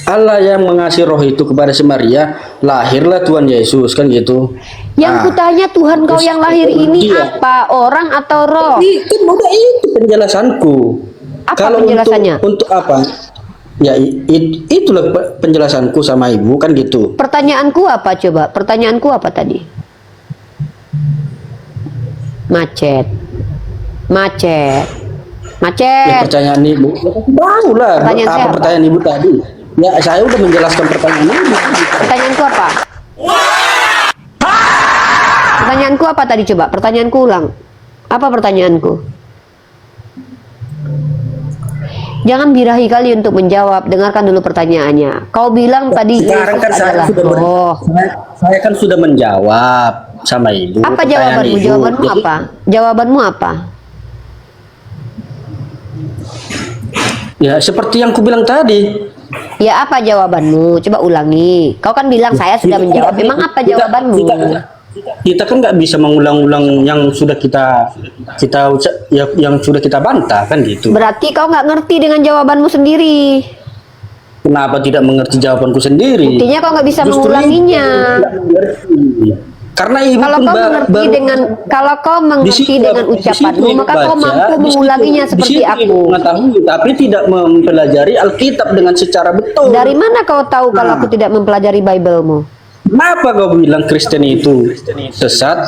Allah yang mengasih roh itu kepada si Maria, lahirlah Tuhan Yesus kan gitu. Yang Nah, kutanya Tuhan kau terus yang lahir ini dia- apa? Orang atau roh? Itu udah itu penjelasanku. Apa penjelasannya? Untuk apa? Ya itulah penjelasanku sama ibu kan gitu. Pertanyaanku apa coba? Pertanyaanku apa tadi? Macet. Macet. Ya, Macet. pertanyaan ibu. Tahu lah Pertanyaan apa saya apa? pertanyaan ibu tadi. Ya saya udah menjelaskan pertanyaan ibu. Pertanyaanku apa? Pertanyaanku apa tadi coba? Pertanyaanku ulang. Apa pertanyaanku? Jangan birahi kali untuk menjawab. Dengarkan dulu pertanyaannya. Kau bilang tadi Sekarang Yesus kan saya adalah sudah roh. saya kan sudah menjawab sama ibu. Apa pertanyaan jawabanmu? ibu. Jawabanmu Jadi, apa? Jawabanmu apa? Ya seperti yang ku bilang tadi. Ya apa jawabanmu? Coba ulangi. Kau kan bilang saya sudah menjawab. Memang apa jawabanmu? Kita kan nggak bisa mengulang-ulang yang sudah kita yang sudah kita bantah kan gitu. Berarti kau nggak ngerti dengan jawabanmu sendiri. Kenapa tidak mengerti jawabanku sendiri? Buktinya kau nggak bisa Justru mengulanginya. tidak mengerti. Karena ibu Kalau pun kau mengerti dengan di situ- dengan di situ ucapanmu, ibu maka kau baca, mampu di situ- mengulanginya di seperti situ ibu aku. mengetahui, tapi tidak mempelajari Alkitab dengan secara betul. Dari mana kau tahu kalau Nah. aku tidak mempelajari Bible-mu? Kenapa kau bilang Kristen itu sesat?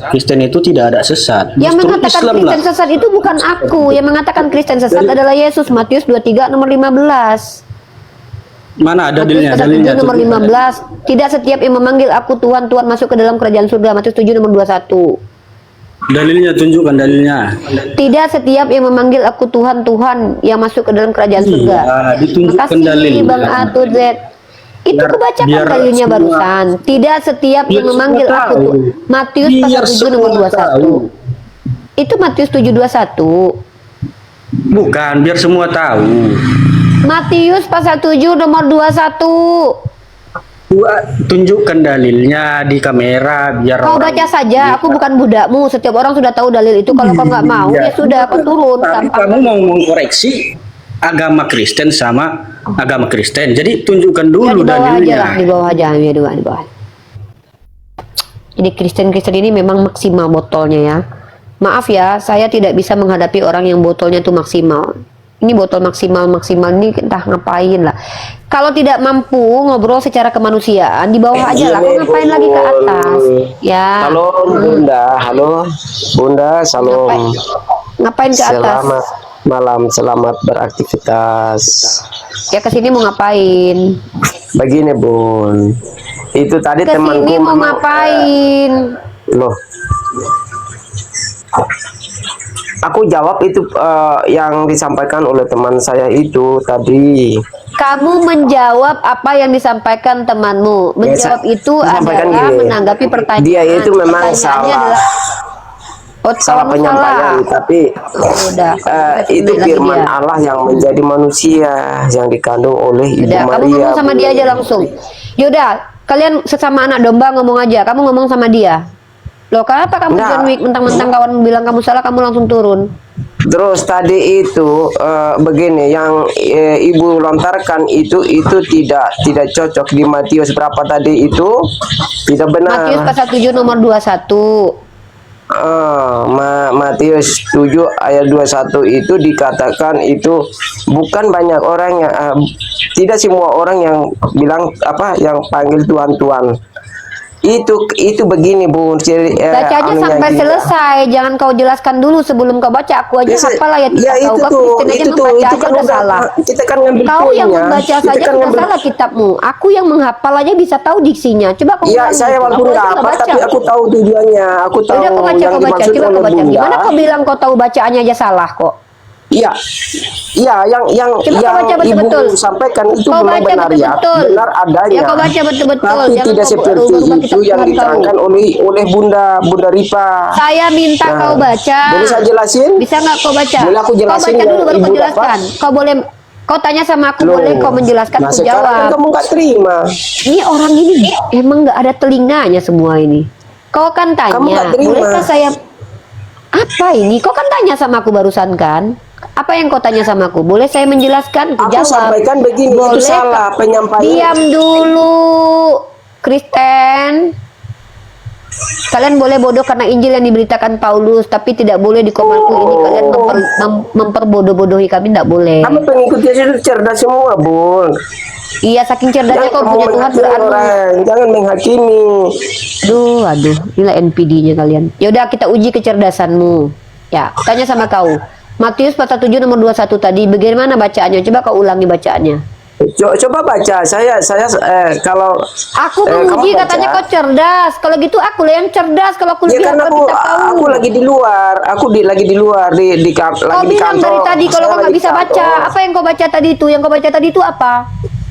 Kristen itu tidak ada sesat. Yang Justru mengatakan Islam Kristen lah. sesat itu bukan aku. Yang mengatakan Kristen sesat adalah Yesus. Matius 23 nomor 15. Mana ada Matius dalilnya? 7 nomor 15. Tidak setiap yang memanggil aku Tuhan, Tuhan masuk ke dalam kerajaan surga. Matius 7 nomor 21. Dalilnya, tunjukkan dalilnya. Tidak setiap yang memanggil aku Tuhan, Tuhan yang masuk ke dalam kerajaan Iya, surga. ditunjukkan Makasih dalilnya. Bang A to Z. Itu Biar- kebacakan biar dalilnya semua- barusan. Tidak setiap biar yang memanggil semua aku tahu. tuh. Matius Biar pasal 7 nomor semua 21. tahu. Itu Matius 7:21. Bukan, biar semua tahu. Matius pasal 7 nomor 21. Tunjukkan dalilnya di kamera biar Kau orang baca saja, aku bukan budakmu. Setiap orang sudah tahu dalil itu. Kalau kau nggak mau, Iya. ya sudah, kau turun. Tapi Gampang. kamu mau mengkoreksi agama Kristen sama agama Kristen. Jadi tunjukkan Ya, dulu di bawah aja dalilnya. lah, di bawah aja, ya di bawah. Jadi Kristen-Kristen ini memang maksimal botolnya ya. Maaf ya, saya tidak bisa menghadapi orang yang botolnya tuh maksimal. Ini botol maksimal ini entah ngapain lah. Kalau tidak mampu ngobrol secara kemanusiaan, di bawah aja lah. Kau ngapain lagi ke atas? Ya. Halo Bunda, halo Bunda, salam. Ngapain ke atas? Selamat Malam, selamat beraktivitas. Ya kesini mau ngapain? Begini Bun, itu tadi temanku Kesini mau memang, ngapain? loh, aku jawab itu yang disampaikan oleh teman saya itu tadi. Kamu menjawab apa yang disampaikan temanmu. Menjawab itu disampaikan adalah gini, menanggapi pertanyaan. dia itu memang Pertanyaannya salah. adalah, oh, Salah kamu penyampaian, tapi Udah, kamu itu lagi firman dia. Allah yang menjadi manusia yang dikandung oleh Ibu Udah, kamu Maria. ngomong sama dia aja langsung. Yaudah, kalian sesama anak domba ngomong aja. Kamu ngomong sama dia. Loh, kenapa kamu Nah. John Wick mentang-mentang kawan bilang kamu salah, kamu langsung turun? Terus tadi itu begini yang ibu lontarkan itu tidak cocok di Matius berapa tadi itu tidak benar. Matius pasal 7 nomor 21. Matius 7 ayat 21 itu dikatakan itu bukan banyak orang yang tidak semua orang yang bilang apa yang panggil Tuhan Tuhan. Itu begini Bun. Baca aja sampai selesai, jangan kau jelaskan dulu sebelum kau baca. Aku aja hafal ayat Ya kitab itu kau. Kristen aja membaca itu aja kan udah salah. kita kan ngambil Kau yang poinnya. membaca Kita saja kan sudah ngambil. salah kitabmu. Aku yang menghafal aja bisa tahu diksinya. Coba kau Iya, ulangi. saya Aku walaupun aja nggak nggak apa, baca. tapi aku tahu tujuannya. Aku tahu Udah kau baca, yang kau baca. dimaksud Coba oleh kau baca. Bunda. Gimana kau bilang kau tahu bacaannya aja salah kok? Iya, iya, yang Coba kau baca ibu betul-betul. sampaikan itu Kau memang baca benar ya, betul-betul. benar adanya. Ya, kau baca betul-betul. Tapi Jangan tidak kau seperti rubah-rubah itu kitab yang Tuhan diterangkan oleh Bunda Ripa. Saya minta Nah, kau baca. boleh saya jelasin? Bisa nggak kau baca? Boleh aku jelasin Kau baca yang dulu baru ibu kau jelaskan. Kau boleh. Kau tanya sama aku, Loh, boleh kau menjelaskan, nah aku sekarang kan jawab. kamu nggak terima. Ini orang ini emang nggak ada telinganya semua ini. Kau kan tanya, Kamu nggak terima. bolehkah saya apa ini? Kau kan tanya sama aku barusan kan? Apa yang kau tanya sama aku? Boleh saya menjelaskan? Aku Aku jawab. sampaikan begini, itu Boleh, salah penyampaian. Diam dulu, Kristen. Kalian boleh bodoh karena Injil yang diberitakan Paulus, tapi tidak boleh di komanku ini kalian memperbodoh-bodohi kami, tidak boleh. Kamu pengikut Yesus cerdas semua, Bun. Iya, saking cerdasnya kau punya Tuhan menghakimi beranu. orang, jangan menghakimi. Aduh, inilah NPD-nya kalian. Yaudah, kita uji kecerdasanmu. Ya, tanya sama kau. Matius pasal 7 nomor 21 tadi, bagaimana bacaannya? Coba kau ulangi bacaannya. Coba baca. Saya kalau Aku kamu menguji baca. katanya kau cerdas. Kalau gitu aku lah yang cerdas. Kalau aku Ya lebih kan hafal kitab kau. aku lagi di luar. Lagi di luar Kau lagi di bilang kantor. dari tadi kalau Saya kau nggak lagi bisa di baca. kantor. Apa yang kau baca tadi itu? Yang kau baca tadi itu apa?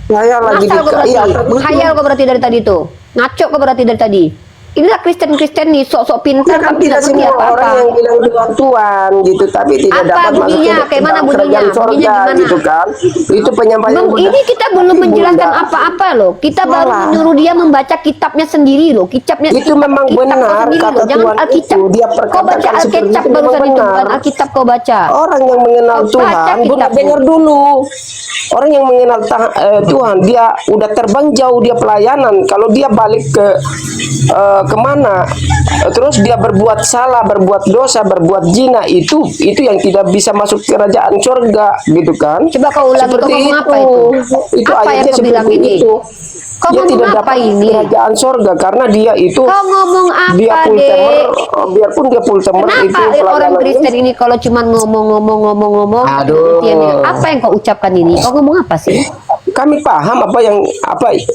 Saya lagi di Ngasal kau berarti. iya, tadi Menghayal kau berarti dari tadi itu. Ngaco kau berarti dari tadi. Inilah Kristen-Kristen nih sok-sok pintar kan tapi tidak nggak ngerti semua orang apa-apa. yang bilang Tuhan gitu, tapi tidak Apa dapat masuk bunyinya? ke Kayak mana dalam bunyinya? kerajaan sorga Bunyinya gimana? gitu kan. Itu penyampaian Bunda. Ini kita belum Tapi menjelaskan Bunda, apa-apa loh. Kita baru salah. menyuruh dia membaca kitabnya sendiri loh. Kitabnya Itu memang kitab kau benar, sendiri kata loh. Jangan Tuhan Alkitab. itu, dia Kau baca perkatakan seperti Alkitab itu barusan memang itu, benar. bukan Alkitab kau baca. Orang yang mengenal Kau baca Tuhan, Bunda kitabmu. dengar dulu. Orang yang mengenal Tuhan, dia udah terbang jauh, dia pelayanan. Kalau dia balik ke kemana, terus dia berbuat salah, berbuat dosa, berbuat zina, itu yang tidak bisa masuk kerajaan surga, gitu kan? Coba kau ulangi, kau ngomong apa itu? Itu Apa yang ayatnya kau bilang seperti ini? itu. Kau Dia ngomong tidak apa dapat ini? kerajaan surga karena dia itu Kau ngomong dia apa, full Dek? timer, biarpun dia full timer itu Kenapa orang pelayanannya. Kristen ini kalau cuma ngomong, Aduh. apa yang kau ucapkan ini? Kau ngomong apa sih? Kami paham apa yang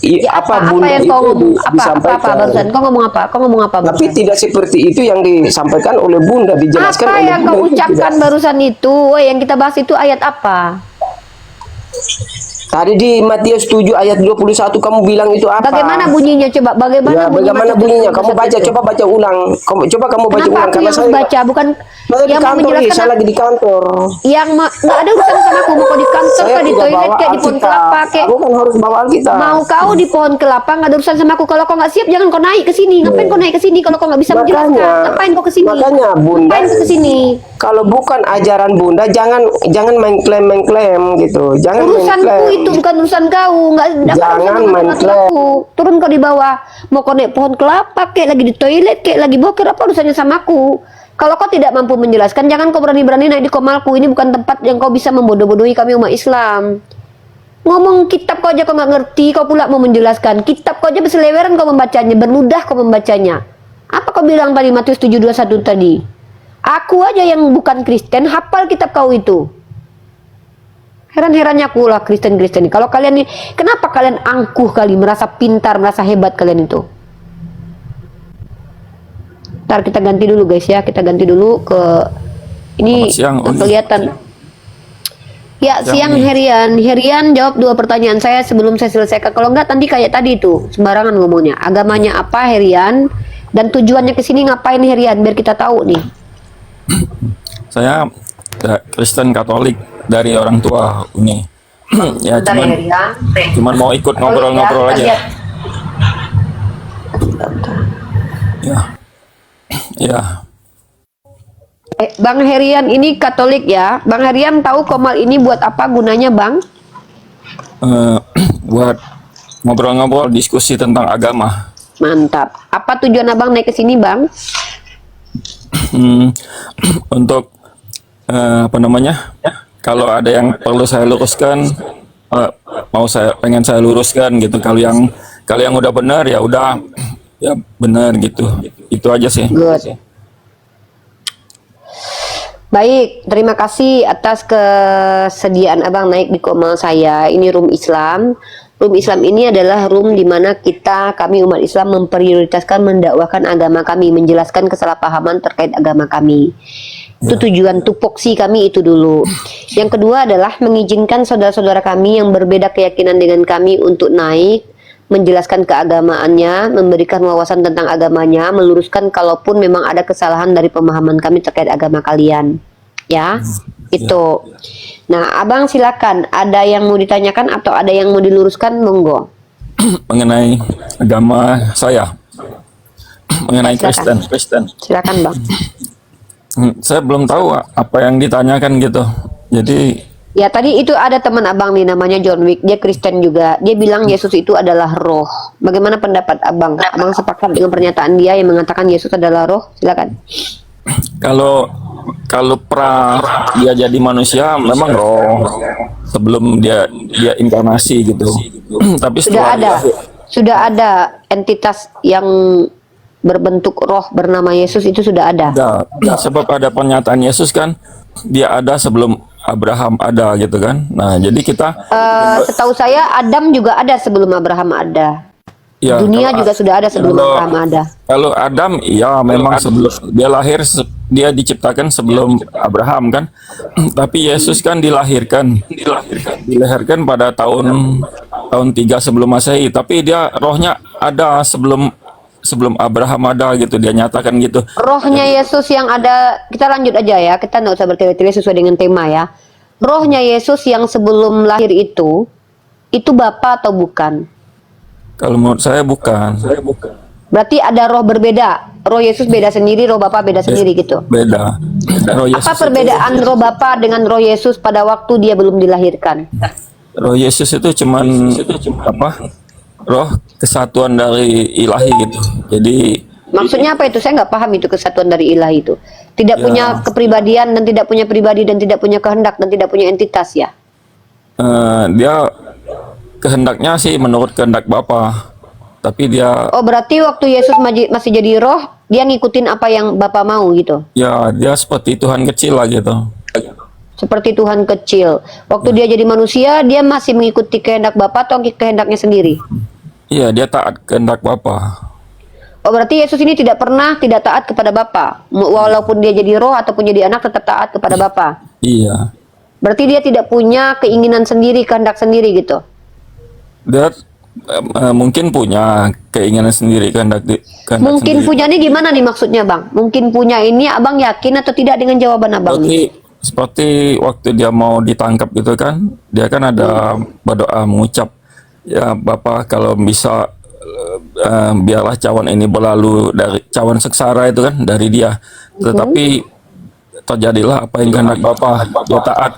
Ya, apa Bunda yang itu kau ngomong? Apa disampaikan. barusan? Kau ngomong apa? Kau ngomong apa Tapi barusan? tidak seperti itu yang disampaikan oleh Bunda, dijelaskan Apa oleh yang Bunda kau itu ucapkan tidak. barusan itu? Woi, yang kita bahas itu ayat apa? Tadi di Matius 7 ayat 21 kamu bilang itu apa? Bagaimana bunyinya coba? Ya, bagaimana Matius bunyinya? 7 Kamu baca, itu? coba baca ulang. Coba kamu baca Kenapa ulang aku karena yang saya harus baca? Bukan saya di yang mau kantor nih, menjelaskan saya lagi di kantor. yang nggak ada urusan sama aku. Mau kau di kantor Saya kah, di tidak toilet bawa kayak di pohon Alkitab. kelapa kayak Aku kan harus bawa Alkitab. mau kau di pohon kelapa nggak ada urusan sama aku. Kalau kau nggak siap jangan kau naik ke sini. Ngapain kau naik ke sini kalau kau nggak bisa menjelaskan? Ngapain kau ke sini? Makanya Bunda, Ngapain kau ke sini? kalau bukan ajaran Bunda jangan mengklaim gitu. Jangan Urusanku mengklaim. itu bukan urusan kau. Nggak dapat Jangan urusan sama mengklaim. aku. Turun kau di bawah. Mau kau naik pohon kelapa kayak lagi di toilet kayak lagi boker, apa urusannya sama aku? Kalau kau tidak mampu menjelaskan, jangan kau berani-berani naik di komalku. Ini bukan tempat yang kau bisa membodoh-bodohi kami umat Islam. Ngomong kitab kau aja kau nggak ngerti, kau pula mau menjelaskan. Kitab kau aja berseleweran kau membacanya, berludah kau membacanya. Apa kau bilang tadi Matius 7:21 tadi? Aku aja yang bukan Kristen hafal kitab kau itu. Heran-herannya aku lah Kristen-Kristen ini. Kalau kalian nih, kenapa kalian angkuh kali, merasa pintar, merasa hebat kalian itu? Ntar kita ganti dulu guys ya, kita ganti dulu ke ini Selamat siang, Uni. kelihatan. Ya, siang Herian. Herian jawab 2 pertanyaan saya sebelum saya selesaikan. Kalau enggak nanti kayak tadi itu, sembarangan ngomongnya. Agamanya apa Herian? Dan tujuannya ke sini ngapain Herian? Biar kita tahu nih. Saya Kristen Katolik dari orang tua Uni. Ya Bentar ya, cuman Herian. cuman mau ikut ngobrol-ngobrol Kita aja. lihat. Ya. Ya. Bang Herian ini Katolik ya. Bang Herian tahu Komal ini buat apa gunanya Bang? Buat ngobrol-ngobrol diskusi tentang agama. Mantap. Apa tujuan abang naik ke sini Bang? Untuk apa namanya? Kalau ada yang perlu saya luruskan, pengen saya luruskan gitu. Kalau yang udah benar ya udah ya benar gitu. Itu aja sih. Good. Baik, terima kasih atas kesediaan abang naik di Komal saya. Ini room Islam. Room Islam ini adalah room di mana kami umat Islam memprioritaskan mendakwahkan agama kami, menjelaskan kesalahpahaman terkait agama kami. Itu tujuan tupoksi kami itu dulu. Yang kedua adalah mengizinkan saudara-saudara kami yang berbeda keyakinan dengan kami untuk naik, menjelaskan keagamaannya, memberikan wawasan tentang agamanya, meluruskan kalaupun memang ada kesalahan dari pemahaman kami terkait agama kalian. Ya, itu. Nah, abang silakan. Ada yang mau ditanyakan atau ada yang mau diluruskan, monggo. Mengenai agama saya, mengenai Silakan. Kristen. Silakan bang. Saya belum tahu apa yang ditanyakan gitu. Jadi Ya tadi itu ada teman abang nih namanya John Wick. Dia Kristen juga. Dia bilang Yesus itu adalah roh. Bagaimana pendapat abang? Abang sepakat dengan pernyataan dia yang mengatakan Yesus adalah roh? Silakan. kalau dia jadi manusia memang roh sebelum dia inkarnasi gitu. Tapi Sudah ada entitas yang berbentuk roh bernama Yesus itu sudah ada. sebab ada pernyataan Yesus kan dia ada sebelum Abraham ada gitu kan. Nah, jadi kita Setahu saya Adam juga ada sebelum Abraham ada. ya, Dunia kalau- juga sudah ada sebelum kalau- Abraham ada. Kalau Adam ya memang sebelum dia lahir dia diciptakan sebelum Abraham kan. Tapi Yesus kan dilahirkan pada tahun 3 sebelum Masehi, tapi dia rohnya ada sebelum Abraham ada gitu, dia nyatakan gitu. Rohnya Yesus yang ada, kita lanjut aja ya, kita nggak usah bertele-tele sesuai dengan tema ya. Rohnya Yesus yang sebelum lahir itu Bapa atau bukan? Kalau menurut saya bukan. Berarti ada roh berbeda. Roh Yesus beda sendiri, roh Bapa beda sendiri gitu. Beda. Roh Yesus Apa perbedaan roh Bapa dengan roh Yesus pada waktu dia belum dilahirkan? Roh Yesus itu cuman apa? Roh kesatuan dari ilahi gitu. Jadi Maksudnya apa itu? Saya nggak paham itu kesatuan dari ilahi itu. Tidak Ya. punya kepribadian dan tidak punya pribadi dan tidak punya kehendak dan tidak punya entitas ya. dia kehendaknya sih menurut kehendak Bapa. Tapi dia Oh berarti waktu Yesus masih jadi roh, dia ngikutin apa yang Bapa mau gitu. ya dia seperti Tuhan kecil lah gitu. Seperti Tuhan kecil. Waktu dia jadi manusia, dia masih mengikuti kehendak Bapa atau kehendaknya sendiri? Iya, dia taat kehendak Bapa. Oh berarti Yesus ini tidak pernah tidak taat kepada Bapa. Walaupun dia jadi roh ataupun jadi anak tetap taat kepada Bapa. Iya. Berarti dia tidak punya keinginan sendiri, kehendak sendiri gitu. Dia mungkin punya keinginan sendiri kehendak Mungkin sendiri. punya ini gimana nih maksudnya Bang? Mungkin punya ini abang yakin atau tidak dengan jawaban abang nih? Seperti waktu dia mau ditangkap gitu kan, dia kan ada berdoa mengucap, ya Bapa kalau bisa biarlah cawan ini berlalu dari cawan sengsara itu kan dari dia. Tetapi terjadilah apa yang kehendak Bapa, dia taat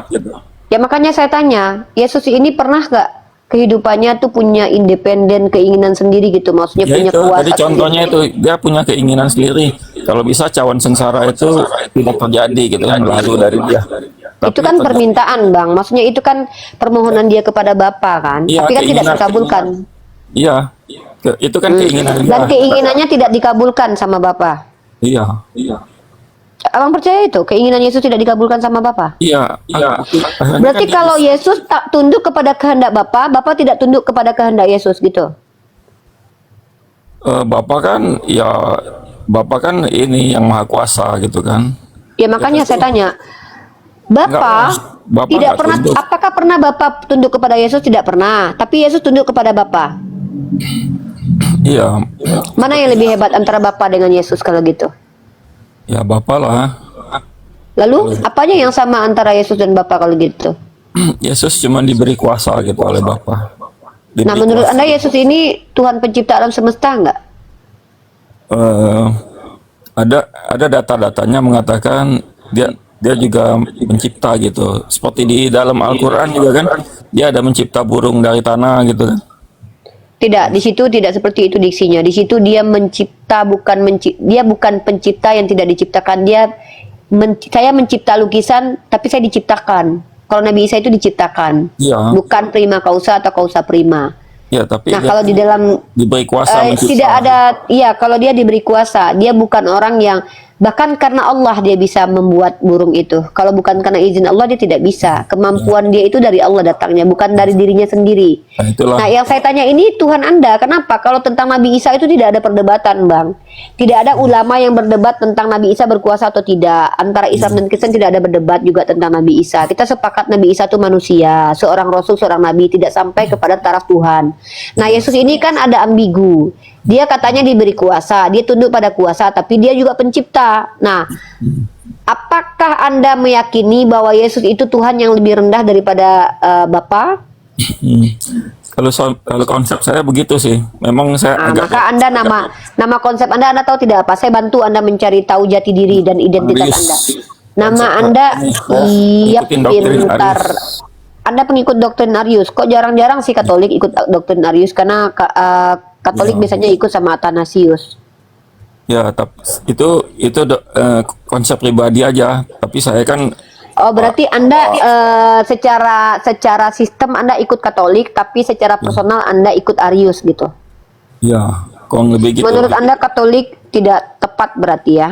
gitu. Ya makanya saya tanya, Yesus ini pernah nggak kehidupannya tuh punya independen keinginan sendiri gitu, maksudnya Ya punya itu, kuasa jadi contohnya sendiri. itu dia punya keinginan sendiri. Kalau bisa cawan sengsara itu tidak terjadi gitu kan, lalu dari dia. Itu kan permintaan Bang, maksudnya itu kan permohonan dia kepada Bapa kan, Iya, tapi kan tidak keinginan. dikabulkan. Iya, itu kan keinginan dia. Dan keinginannya tidak dikabulkan sama Bapa. Iya. Abang percaya itu keinginan Yesus tidak dikabulkan sama Bapa? Iya, Berarti kalau Yesus tak tunduk kepada kehendak Bapa, Bapa tidak tunduk kepada kehendak Yesus gitu. Bapak kan ya, Bapak kan ini yang maha kuasa gitu kan. Ya makanya saya tanya, Enggak, Bapa Bapak tidak enggak pernah, tunduk. apakah pernah Bapa tunduk kepada Yesus? Tidak pernah. Tapi Yesus tunduk kepada Bapa. Iya, Mana yang lebih hebat antara Bapa dengan Yesus kalau gitu? ya Bapak lah. Lalu apanya yang sama antara Yesus dan Bapa kalau gitu? Yesus cuma diberi kuasa gitu oleh Bapak. Nah, menurut Anda Yesus ini Tuhan pencipta alam semesta enggak? Ada data-datanya mengatakan dia juga mencipta gitu. Seperti di dalam Al-Qur'an juga kan, dia ada mencipta burung dari tanah gitu kan. Tidak, di situ tidak seperti itu diksinya. Di situ dia mencipta, dia bukan pencipta yang tidak diciptakan. Saya mencipta lukisan, tapi saya diciptakan. Kalau Nabi Isa itu diciptakan, Iya. bukan prima causa atau causa prima. Ya, tapi Nah, dia kalau di dalam diberi kuasa mencipta. tidak ada, iya kalau dia diberi kuasa, dia bukan orang yang bahkan karena Allah dia bisa membuat burung itu. Kalau bukan karena izin Allah dia tidak bisa. Kemampuan dia itu dari Allah datangnya, bukan dari dirinya sendiri. Nah, itulah. Nah, yang saya tanya ini Tuhan Anda, kenapa? Kalau tentang Nabi Isa itu tidak ada perdebatan, Bang. Tidak ada ulama yang berdebat tentang Nabi Isa berkuasa atau tidak. Antara Islam dan Kristen tidak ada berdebat juga tentang Nabi Isa. Kita sepakat Nabi Isa itu manusia, seorang rasul, seorang nabi, tidak sampai kepada taraf Tuhan. Nah, Yesus ini kan ada ambigu. Dia katanya diberi kuasa, dia tunduk pada kuasa, tapi dia juga pencipta. Nah, apakah Anda meyakini bahwa Yesus itu Tuhan yang lebih rendah daripada Bapa? Kalau konsep saya begitu sih. Memang saya Nah, agak maka Anda nama konsep Anda tahu tidak apa? Saya bantu Anda mencari tahu jati diri dan identitas Arius. Anda. Nama Konsep Anda iya ngikutin doktrin pintar. Arius. Anda pengikut doktrin Arius. Kok jarang-jarang sih Katolik ikut doktrin Arius karena Katolik biasanya ikut sama Athanasius. Ya, tapi itu konsep pribadi aja. Tapi saya kan Oh, berarti Anda secara sistem Anda ikut Katolik, tapi secara personal Anda ikut Arius gitu. ya kurang lebih gitu. Menurut Anda Katolik tidak tepat berarti ya?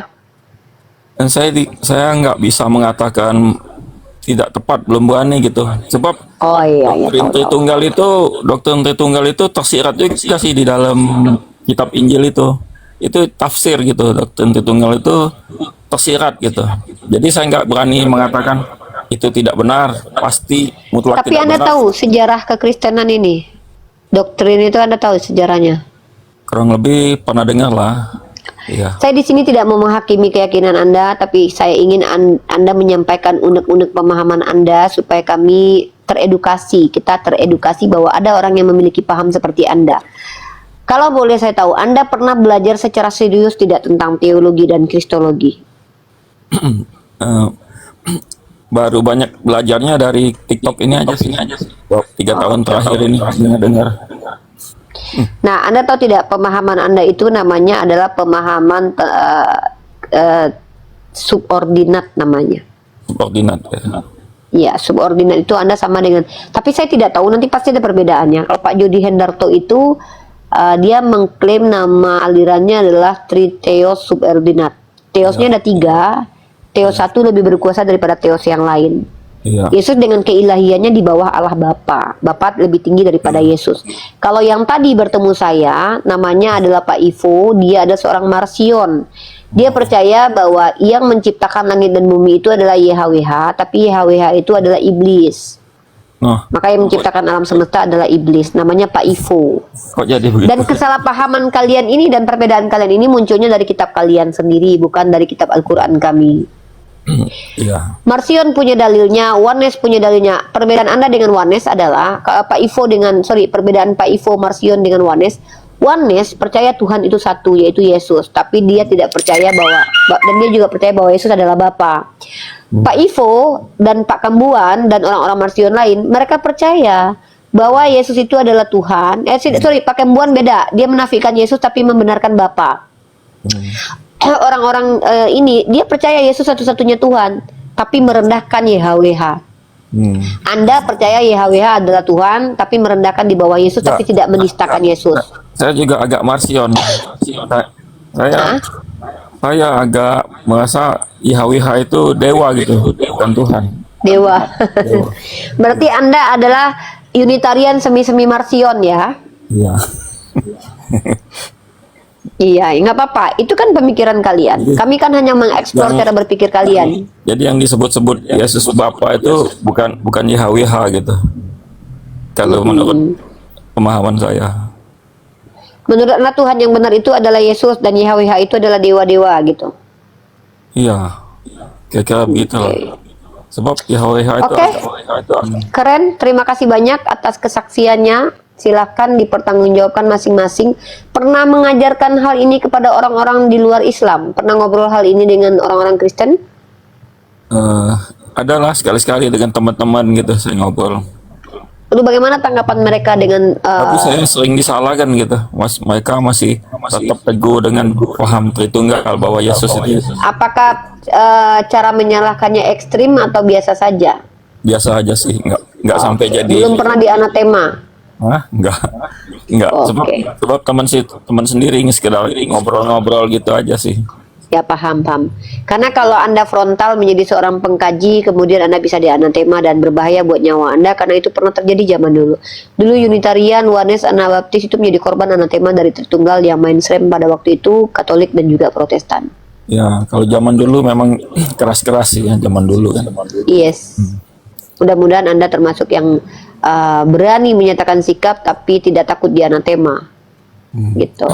Dan saya nggak bisa mengatakan tidak tepat, belum berani gitu. Sebab Oh iya, doktrin Tritunggal itu tersirat juga sih di dalam kitab Injil itu. Itu tafsir gitu, doktrin Tritunggal itu tersirat gitu. Jadi saya nggak berani mengatakan itu tidak benar, pasti mutlak Tapi tidak Anda benar. tahu sejarah kekristenan ini? Doktrin itu Anda tahu sejarahnya? Kurang lebih pernah dengar lah. Iya. Saya di sini tidak mau menghakimi keyakinan Anda, tapi saya ingin Anda menyampaikan unek-unek pemahaman Anda supaya kami teredukasi. Kita teredukasi bahwa ada orang yang memiliki paham seperti Anda. Kalau boleh saya tahu, Anda pernah belajar secara serius tidak tentang teologi dan kristologi? Baru banyak belajarnya dari TikTok ini aja sih. 3 tahun terakhir ini dengar. Nah, Anda tahu tidak pemahaman Anda itu namanya adalah pemahaman subordinat namanya. Subordinat ya. Ya, subordinat itu Anda sama dengan, tapi saya tidak tahu, nanti pasti ada perbedaannya. Kalau Pak Jody Hendarto itu dia mengklaim nama alirannya adalah Triteos subordinat. Teosnya ada 3. Teos 1 lebih berkuasa daripada teos yang lain. Iya. Yesus dengan keilahiannya di bawah Allah Bapa. Bapa lebih tinggi daripada Yesus. Kalau yang tadi bertemu saya, namanya adalah Pak Ivo, dia adalah seorang Marsion. Dia percaya bahwa yang menciptakan langit dan bumi itu adalah YHWH, tapi YHWH itu adalah iblis. Oh, Maka yang menciptakan alam semesta adalah iblis. Namanya Pak Ivo. kok jadi begitu? Dan kesalahpahaman kalian ini dan perbedaan kalian ini munculnya dari kitab kalian sendiri, bukan dari kitab Al-Quran kami. Iya. Marsion punya dalilnya, Oneness punya dalilnya. Perbedaan Anda dengan Oneness adalah perbedaan Pak Ivo Marsion dengan Oneness. Oneness percaya Tuhan itu satu, yaitu Yesus, tapi dia tidak percaya dan dia juga percaya bahwa Yesus adalah Bapa. Pak Ivo dan Pak Kambuan dan orang-orang Marsion lain, mereka percaya bahwa Yesus itu adalah Tuhan. Pak Kambuan beda, dia menafikan Yesus tapi membenarkan Bapa. Orang-orang ini dia percaya Yesus satu-satunya Tuhan, tapi merendahkan YHWH. Anda percaya YHWH adalah Tuhan, tapi merendahkan di bawah Yesus, tapi tidak menistakan Yesus. Saya juga agak Marsion. Saya Hah? saya agak merasa YHWH itu dewa gitu, bukan Tuhan. Dewa. Dewa. Berarti Anda adalah Unitarian semi-semi Marsion ya? Iya. Iya, nggak apa-apa. Itu kan pemikiran kalian. Kami kan hanya mengeksplor Yang- cara berpikir kalian. Jadi yang disebut-sebut Yesus Bapa itu bukan YHWH gitu. Kalau menurut pemahaman saya. Menurut Anda Tuhan yang benar itu adalah Yesus dan YHWH itu adalah dewa-dewa gitu. Iya. Kira-kira begitu lah. Sebab YHWH itu Oke. itu Keren, terima kasih banyak atas kesaksiannya. Silakan dipertanggungjawabkan masing-masing. Pernah mengajarkan hal ini kepada orang-orang di luar Islam? Pernah ngobrol hal ini dengan orang-orang Kristen? adalah sekali-sekali dengan teman-teman gitu saya ngobrol. Lalu bagaimana tanggapan mereka dengan Tapi saya sering disalahkan gitu. Mereka masih tetap teguh dengan paham Tritunggal bahwa Yesus itu apakah cara menyalahkannya ekstrim atau biasa saja? biasa aja sih, nggak sampai jadi. Belum pernah dianatema. Hah? Nggak. Oke. Sebab teman sendiri ini sekedar ngobrol-ngobrol gitu aja sih. Ya, paham. Karena kalau Anda frontal menjadi seorang pengkaji, kemudian Anda bisa dianatema dan berbahaya buat nyawa Anda, karena itu pernah terjadi zaman dulu. Dulu Unitarian, Oneness, Anabaptis itu menjadi korban anatema dari Tritunggal yang mainstream pada waktu itu, Katolik dan juga Protestan. Ya, kalau zaman dulu memang keras-keras sih ya, zaman dulu kan. Yes. Mudah-mudahan Anda termasuk yang berani menyatakan sikap tapi tidak takut dianatema. Gitu.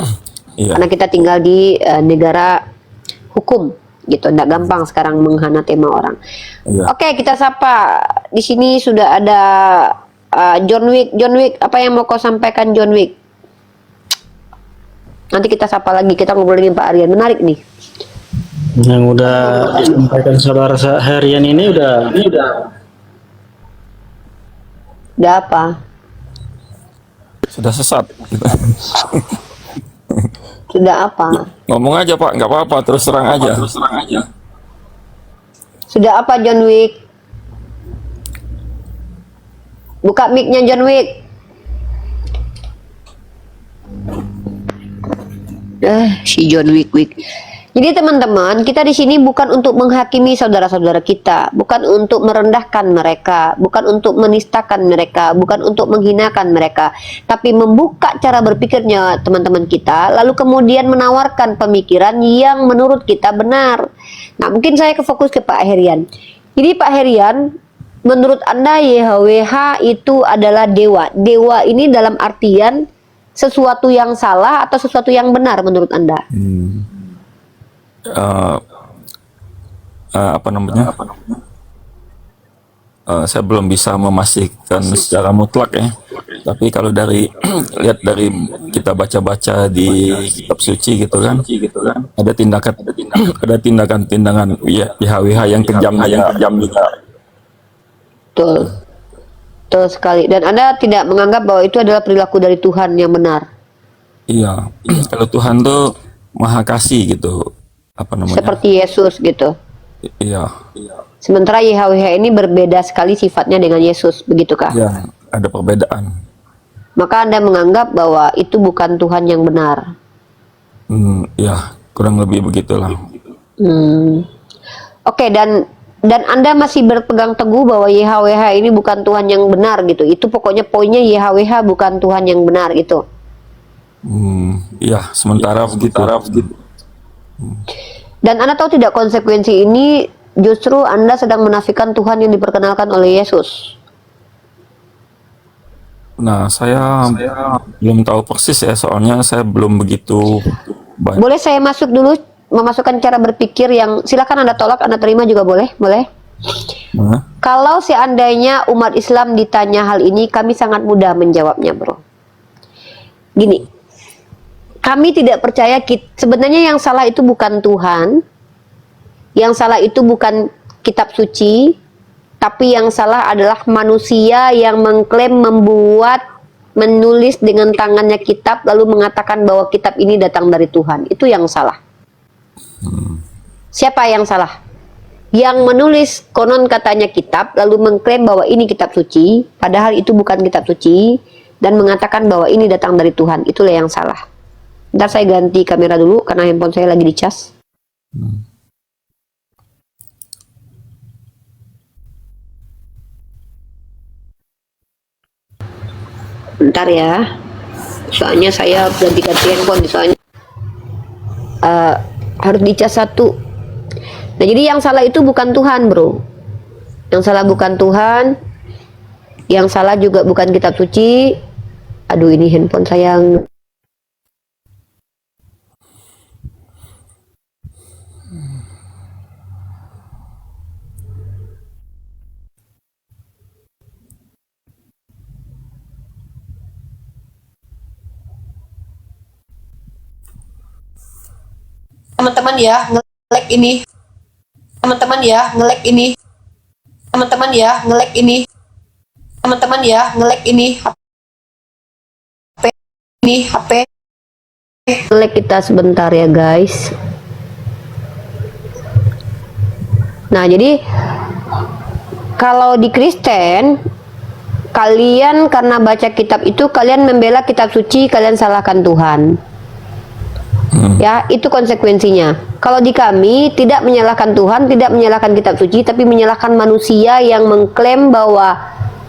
Iya. Karena kita tinggal di negara hukum gitu, tidak gampang sekarang menganatema orang. Iya. Oke, kita sapa. Di sini sudah ada John Wick. John Wick, apa yang mau kau sampaikan, John Wick? Nanti kita sapa lagi, kita ngobrol dengan Pak Aryan. Menarik nih. Yang udah disampaikan saudara Herian ini udah Udah apa? Sudah sesat gitu. Sudah apa? Ngomong aja Pak, nggak apa-apa, terus terang aja. Sudah apa, John Wick? Buka mic-nya, John Wick. Si John Wick. Jadi teman-teman, kita di sini bukan untuk menghakimi saudara-saudara kita, bukan untuk merendahkan mereka, bukan untuk menistakan mereka, bukan untuk menghinakan mereka, tapi membuka cara berpikirnya teman-teman kita, lalu kemudian menawarkan pemikiran yang menurut kita benar. Nah, mungkin saya fokus ke Pak Herian. Jadi Pak Herian, menurut Anda YHWH itu adalah dewa. Dewa ini dalam artian sesuatu yang salah atau sesuatu yang benar menurut Anda? Apa namanya? Saya belum bisa memastikan secara mutlak ya. Tapi kalau dari lihat dari kita baca-baca di kitab suci gitu kan, ada tindakan-tindakan YHWH yang kejam juga. Betul. Betul sekali. Dan Anda tidak menganggap bahwa itu adalah perilaku dari Tuhan yang benar. Iya, kalau Tuhan tuh maha kasih gitu, apa namanya? Seperti Yesus gitu. Iya, Sementara YHWH ini berbeda sekali sifatnya dengan Yesus, begitukah? iya, ada perbedaan. Maka Anda menganggap bahwa itu bukan Tuhan yang benar. Ya, kurang lebih begitulah. Oke, dan Anda masih berpegang teguh bahwa YHWH ini bukan Tuhan yang benar gitu. Itu pokoknya poinnya YHWH bukan Tuhan yang benar gitu. Iya, sementara begitu. Dan Anda tahu tidak konsekuensi ini justru Anda sedang menafikan Tuhan yang diperkenalkan oleh Yesus. Nah, saya belum tahu persis ya, soalnya saya belum begitu banyak. Boleh saya masuk dulu, memasukkan cara berpikir yang silakan Anda tolak, Anda terima juga boleh? Nah, Kalau seandainya umat Islam ditanya hal ini, kami sangat mudah menjawabnya, bro. Gini, kami tidak percaya sebenarnya yang salah itu bukan Tuhan, yang salah itu bukan kitab suci, tapi yang salah adalah manusia yang mengklaim menulis dengan tangannya kitab lalu mengatakan bahwa kitab ini datang dari Tuhan. Itu yang salah. Siapa yang salah? Yang menulis konon katanya kitab lalu mengklaim bahwa ini kitab suci, padahal itu bukan kitab suci, dan mengatakan bahwa ini datang dari Tuhan. Itulah yang salah. Ntar saya ganti kamera dulu karena handphone saya lagi dicas. Bentar ya. Soalnya saya ganti-ganti handphone, soalnya harus dicas satu. Nah, jadi yang salah itu bukan Tuhan, bro. Yang salah bukan Tuhan. Yang salah juga bukan kitab suci. Aduh, ini handphone saya. Teman-teman ya, nge-lag ini. Teman-teman ya, nge-lag ini. Teman-teman ya, nge-lag ini. Teman-teman ya, nge-lag ini. HP. Nge-lag kita sebentar ya, guys. Nah, jadi kalau di Kristen, kalian karena baca kitab itu, kalian membela kitab suci, kalian salahkan Tuhan. Ya, itu konsekuensinya. Kalau di kami tidak menyalahkan Tuhan, tidak menyalahkan kitab suci, tapi menyalahkan manusia yang mengklaim bahwa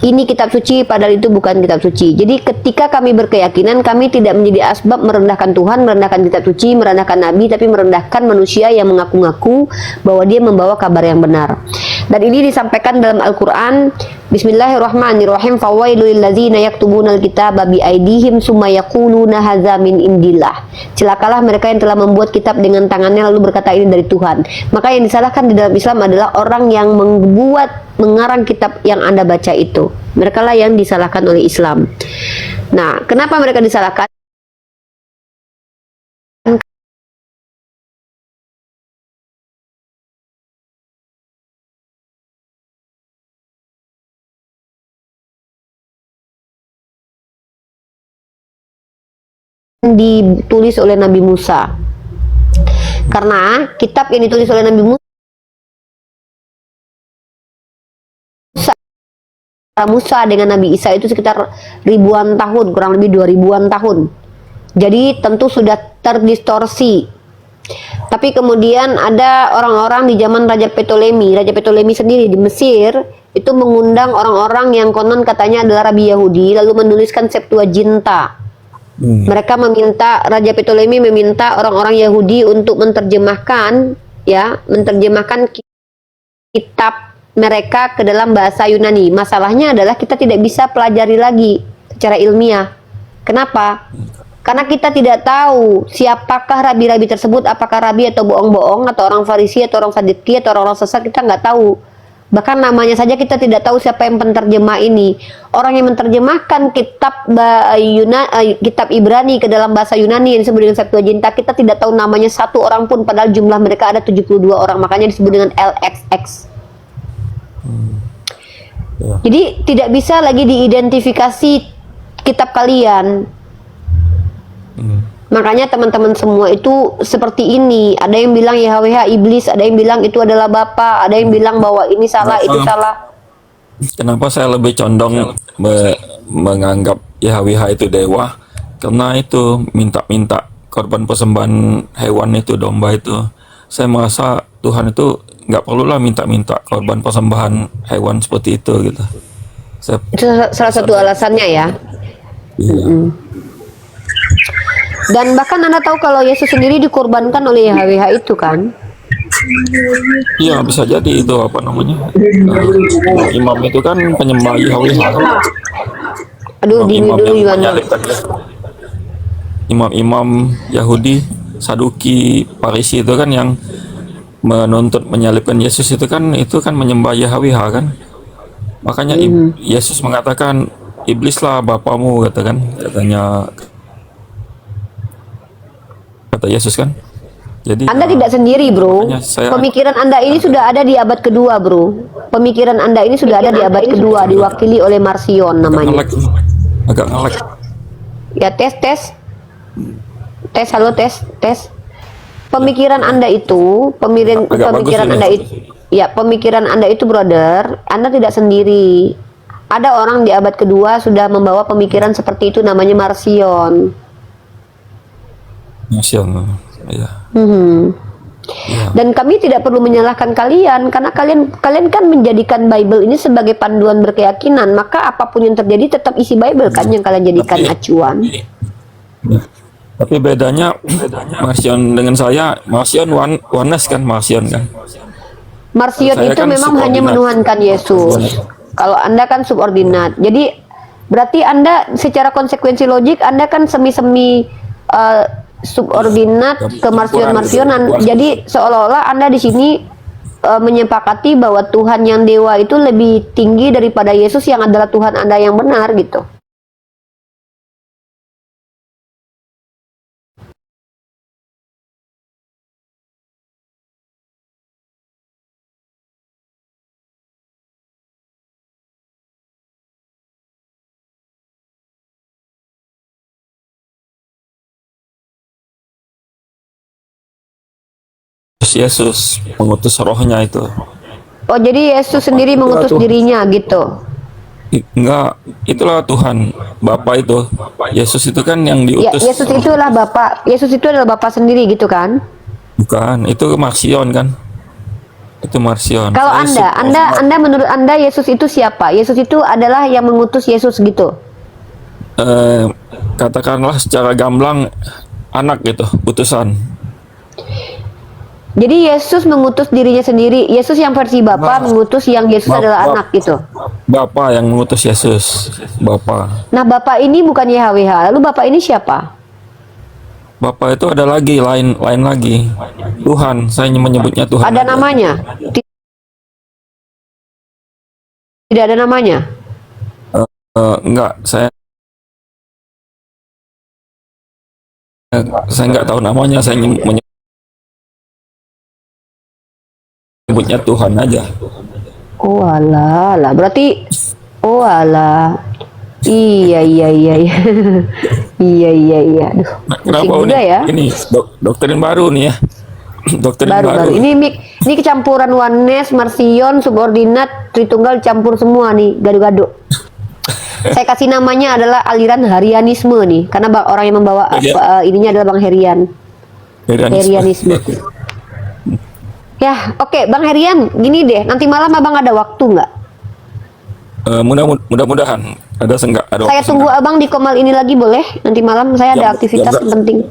ini kitab suci padahal itu bukan kitab suci. Jadi ketika kami berkeyakinan, kami tidak menjadi asbab merendahkan Tuhan, merendahkan kitab suci, merendahkan nabi, tapi merendahkan manusia yang mengaku-ngaku bahwa dia membawa kabar yang benar. Dan ini disampaikan dalam Al-Quran. Bismillahirrahmanirrahim. Fawailul ladzina yaktubunal kitaba bi aidihim summa yaquluna hadza min indillah. Celakalah mereka yang telah membuat kitab dengan tangannya lalu berkata ini dari Tuhan. Maka yang disalahkan di dalam Islam adalah orang yang mengarang kitab yang Anda baca itu. Mereka lah yang disalahkan oleh Islam. Nah, kenapa mereka disalahkan? Ditulis oleh Nabi Musa. Karena kitab yang ditulis oleh Nabi Musa dengan Nabi Isa itu sekitar ribuan tahun, kurang lebih 2000-an tahun. Jadi tentu sudah terdistorsi. Tapi kemudian ada orang-orang di zaman Raja Ptolemy. Raja Ptolemy sendiri di Mesir itu mengundang orang-orang yang konon katanya adalah Rabi Yahudi, lalu menuliskan Septuaginta. Mereka meminta, Raja Ptolemy meminta orang-orang Yahudi untuk menerjemahkan kitab mereka ke dalam bahasa Yunani. Masalahnya adalah kita tidak bisa pelajari lagi secara ilmiah. Kenapa? Karena kita tidak tahu siapakah rabi-rabi tersebut, apakah rabi atau bohong-bohong, atau orang Farisi, atau orang Saduki, atau orang sesat, kita nggak tahu. Bahkan namanya saja kita tidak tahu siapa yang penterjemah ini. Orang yang menerjemahkan kitab kitab Ibrani ke dalam bahasa Yunani yang disebut dengan Septuaginta, kita tidak tahu namanya satu orang pun, padahal jumlah mereka ada 72 orang, makanya disebut dengan LXX. Jadi tidak bisa lagi diidentifikasi kitab kalian. Makanya teman-teman semua itu seperti ini. Ada yang bilang YHWH iblis, ada yang bilang itu adalah Bapa, ada yang bilang bahwa ini salah, itu salah. Kenapa saya lebih condong menganggap YHWH itu dewa? Karena itu minta-minta korban persembahan hewan itu, domba itu. Saya merasa Tuhan itu nggak perlulah minta-minta korban persembahan hewan seperti itu gitu. Itu salah satu alasannya ya. Iya. Dan bahkan Anda tahu kalau Yesus sendiri dikorbankan oleh YHWH itu kan? Iya, bisa jadi itu apa namanya? Imam itu kan penyembah YHWH. Aduh, Imam dulu yang Yohana. menyalibkan imam-imam Yahudi, Saduki, Parisi itu kan yang menuntut menyalibkan Yesus itu kan menyembah YHWH kan? Makanya Yesus mengatakan iblislah bapamu katanya kata Yesus kan. Jadi Anda tidak sendiri, bro. saya- Pemikiran Anda ini sudah ada di abad kedua, bro. Pemikiran Anda ini sudah ada di abad kedua, diwakili oleh Marcion namanya. agak ngelek. Ya, tes. Halo, tes. Pemikiran Anda itu, Agak pemikiran bagus Anda ini. itu, ya, pemikiran Anda itu, brother, Anda tidak sendiri. Ada orang di abad kedua sudah membawa pemikiran seperti itu, namanya Marcion. nasional. Ya. Mhm. Ya. Dan kami tidak perlu menyalahkan kalian karena kalian kan menjadikan Bible ini sebagai panduan berkeyakinan, maka apapun yang terjadi tetap isi Bible kan yang kalian jadikan acuan. Tapi bedanya Marsion dengan saya, Marsion oneness kan, Marsion kan. Marsion Saya itu kan memang hanya subordinat. menuhankan Yesus. Kalau Anda kan subordinat. Jadi berarti Anda secara konsekuensi logik Anda kan semi-semi subordinat ke Marsionan. Jadi seolah-olah Anda di sini menyepakati bahwa Tuhan yang dewa itu lebih tinggi daripada Yesus yang adalah Tuhan Anda yang benar gitu. Yesus mengutus rohnya itu. Oh, jadi Yesus sendiri mengutus dirinya gitu. Enggak, itulah Tuhan Bapa itu. Yesus itu kan yang Ya, diutus. Yesus itulah Bapa. Yesus itu adalah Bapa sendiri gitu kan? Bukan, itu Marsion kan. Itu Marsion. Kalau Saya Anda menurut Anda Yesus itu siapa? Yesus itu adalah yang mengutus Yesus gitu. katakanlah secara gamblang anak gitu, utusan. Jadi Yesus mengutus dirinya sendiri. Yesus yang versi Bapa mengutus yang Yesus adalah anak gitu. Bapa yang mengutus Yesus. Bapa. Nah, Bapa ini bukan YHWH. Lalu Bapa ini siapa? Bapa itu ada lagi, lain lagi. Tuhan, saya menyebutnya Tuhan. Ada namanya? Tidak ada namanya. Enggak, saya nggak tahu namanya. Saya menyebutnya Tuhan aja. Oh alah, lah berarti oh alah. Iya. Iya. Aduh, pusing Kenapa juga ya. Ini doktrin baru nih ya. Doktrin Baru. Ini kecampuran oneness, Marsion, subordinat, Tritunggal campur semua nih, gado-gado. Saya kasih namanya adalah aliran Herianisme nih, karena orang yang membawa ininya adalah Bang Herian. Herianisme. Ya, oke, Bang Herian, gini deh, nanti malam Abang ada waktu nggak? Mudah-mudahan ada senggak ada Saya waktu tunggu senggak. Abang di Komal ini lagi boleh? Nanti malam saya ada aktivitas penting.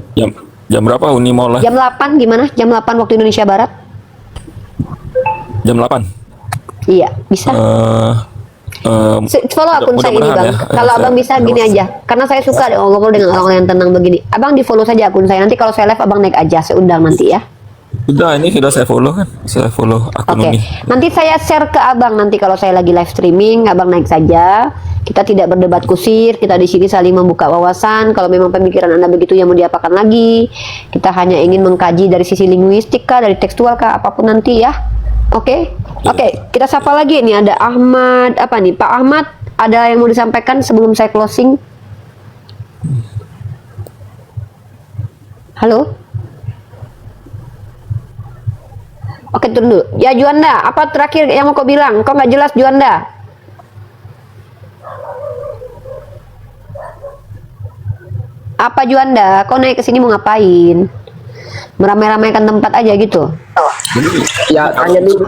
Jam berapa Uni mau lah? Jam 8 gimana? Jam 8 waktu Indonesia Barat? Jam 8. Iya, bisa. Follow akun saya ini Bang. mudah-mudahan ya. Kalau Abang bisa gini aja. Karena saya suka ngobrol dengan orang yang tenang begini. Abang di follow saja akun saya. Nanti kalau saya live Abang naik aja. Saya undang nanti ya. Ini sudah saya follow kan? Saya follow akun Oke. Uni. Nanti saya share ke Abang nanti kalau saya lagi live streaming, Abang naik saja. Kita tidak berdebat kusir, kita di sini saling membuka wawasan. Kalau memang pemikiran Anda begitu yang mau diapakan lagi. Kita hanya ingin mengkaji dari sisi linguistik kah, dari tekstual kah, apapun nanti ya. Oke. Kita sapa lagi nih, ada Ahmad, apa nih? Pak Ahmad, ada yang mau disampaikan sebelum saya closing? Halo? Oke, turun dulu. Ya, Juanda, apa terakhir yang mau kau bilang? Kau nggak jelas, Juanda. Apa Juanda? Kau naik ke sini mau ngapain? Meramai-ramaikan tempat aja gitu. Ya tanya dulu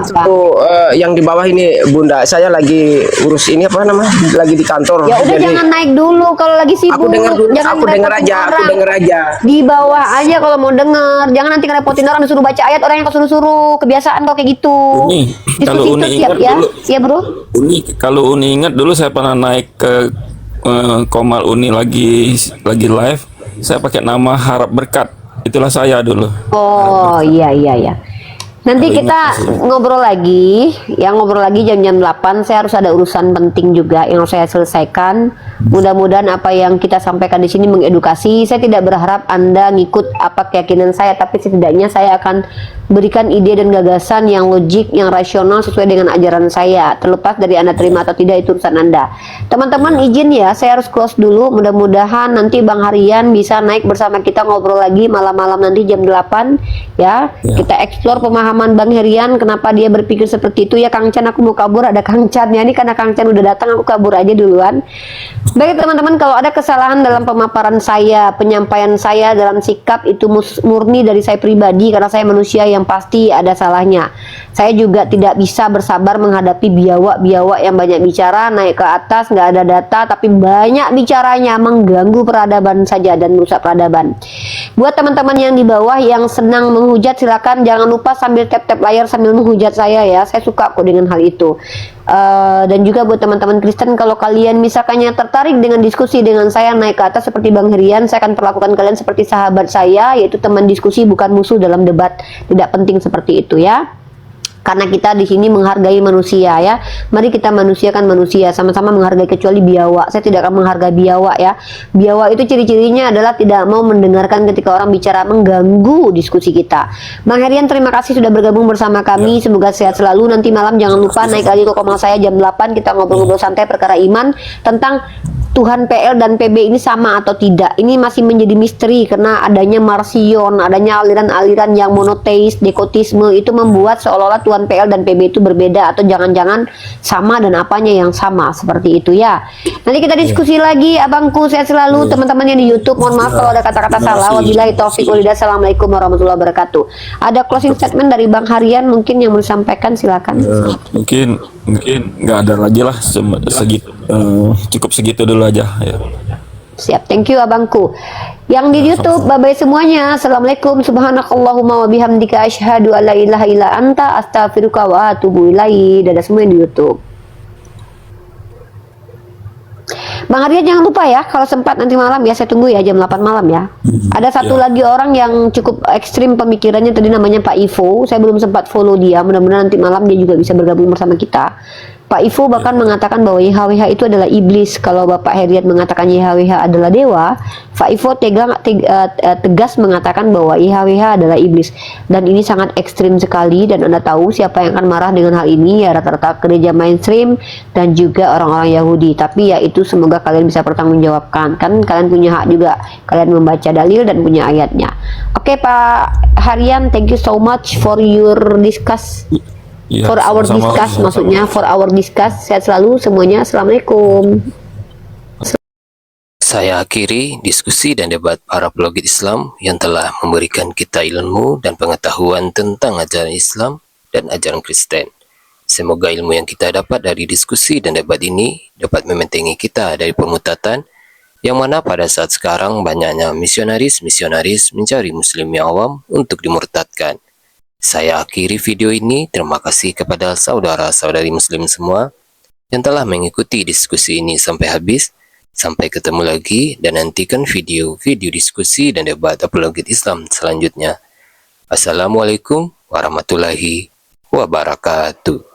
yang di bawah ini Bunda, saya lagi urus ini apa namanya? Lagi di kantor. Ya udah Jadi, jangan naik dulu kalau lagi sibuk. aku dengar dulu, Jangan aku dengar ngerepotin aja, aku orang. dengar aja. Di bawah aja kalau mau denger. Jangan nanti ngerepotin orang disuruh baca ayat, orang yang kau suruh-suruh. Kebiasaan kau kayak gitu. Uni, kalau Diskusi Uni itu siap ingat ya. dulu. Iya, Bro. Kalau Uni ingat dulu saya pernah naik ke Komal Uni lagi live. Saya pakai nama Harap Berkat. Itulah saya dulu. Oh iya. Nanti Kalau kita ingat masih. ngobrol lagi jam-jam 8. Saya harus ada urusan penting juga yang harus saya selesaikan. Mudah-mudahan apa yang kita sampaikan di sini mengedukasi. Saya tidak berharap Anda ngikut apa keyakinan saya, tapi setidaknya saya akan berikan ide dan gagasan yang logik, yang rasional sesuai dengan ajaran saya. Terlepas dari Anda terima atau tidak, itu urusan Anda. Teman-teman izin ya, saya harus close dulu. Mudah-mudahan nanti Bang Harian bisa naik bersama kita ngobrol lagi malam-malam nanti jam 8 ya. Kita explore pemahaman pemahaman Bang Herian kenapa dia berpikir seperti itu. Ya Kang Chan, aku mau kabur, ada Kang Chan ya, ini karena Kang Chan udah datang, aku kabur aja duluan. Baik teman-teman, kalau ada kesalahan dalam pemaparan saya, penyampaian saya dalam sikap, itu murni dari saya pribadi, karena saya manusia yang pasti ada salahnya. Saya juga tidak bisa bersabar menghadapi biawak-biawak yang banyak bicara, naik ke atas, nggak ada data, tapi banyak bicaranya, mengganggu peradaban saja dan merusak peradaban. Buat teman-teman yang di bawah yang senang menghujat, silakan jangan lupa sambil tap-tap layar sambil menghujat saya ya. Saya suka kok dengan hal itu. Dan juga buat teman-teman Kristen, kalau kalian misalkannya tertarik dengan diskusi dengan saya naik ke atas seperti Bang Herian, saya akan perlakukan kalian seperti sahabat saya, yaitu teman diskusi bukan musuh dalam debat. Tidak penting seperti itu ya. Karena kita di sini menghargai manusia ya. Mari kita manusiakan manusia, sama-sama menghargai, kecuali biawak. Saya tidak akan menghargai biawak ya. Biawak itu ciri-cirinya adalah tidak mau mendengarkan ketika orang bicara, mengganggu diskusi kita. Bang Herian, terima kasih sudah bergabung bersama kami. Semoga sehat selalu. Nanti malam jangan lupa naik lagi ke komal saya jam 8, kita ngobrol-ngobrol santai perkara iman tentang Tuhan PL dan PB ini sama atau tidak. Ini masih menjadi misteri karena adanya Marsion, adanya aliran-aliran yang monoteis, dekotisme, itu membuat seolah-olah Tuhan PL dan PB itu berbeda, atau jangan-jangan sama dan apanya yang sama, seperti itu ya. Nanti kita diskusi lagi, abangku, sehat selalu. Teman-teman yang di YouTube, mohon maaf kalau ada kata-kata salah. Wabillahi taufiq wal hidayah. Assalamualaikum warahmatullahi wabarakatuh. Ada closing statement dari Bang Herian mungkin yang mau disampaikan, silakan. Mungkin nggak ada lagi lah, segitu, cukup segitu dulu aja ya. Siap, thank you abangku. Yang di YouTube, bye-bye semuanya. Assalamualaikum, subhanakallahumma wa bihamdika asyhadu alla ilaha illa anta astaghfiruka wa atubu ilaik. Dadah semua yang di YouTube. Bang Arya jangan lupa ya, kalau sempat nanti malam ya, saya tunggu ya jam 8 malam ya. Ada satu lagi orang yang cukup ekstrim pemikirannya tadi, namanya Pak Ivo. Saya belum sempat follow dia, mudah-mudahan nanti malam dia juga bisa bergabung bersama kita. Pak Ivo bahkan mengatakan bahwa YHWH itu adalah iblis. Kalau Bapak Herian mengatakan YHWH adalah dewa, Pak Ivo tegas mengatakan bahwa YHWH adalah iblis. Dan ini sangat ekstrim sekali, dan Anda tahu siapa yang akan marah dengan hal ini, ya rata-rata gereja mainstream dan juga orang-orang Yahudi. Tapi ya itu, semoga kalian bisa bertanggungjawabkan. Kan kalian punya hak juga, kalian membaca dalil dan punya ayatnya. Oke Pak Herian, thank you so much for your discuss. Ya, For our sama-sama. discuss, maksudnya for our discuss. Sehat selalu semuanya. Assalamualaikum. Saya akhiri diskusi dan debat para pelogit Islam yang telah memberikan kita ilmu dan pengetahuan tentang ajaran Islam dan ajaran Kristen. Semoga ilmu yang kita dapat dari diskusi dan debat ini dapat membentengi kita dari pemutatan, yang mana pada saat sekarang banyaknya misionaris-misionaris mencari muslim yang awam untuk dimurtadkan. Saya akhiri video ini. Terima kasih kepada saudara-saudari muslim semua yang telah mengikuti diskusi ini sampai habis. Sampai ketemu lagi, dan nantikan video-video diskusi dan debat apologet Islam selanjutnya. Assalamualaikum warahmatullahi wabarakatuh.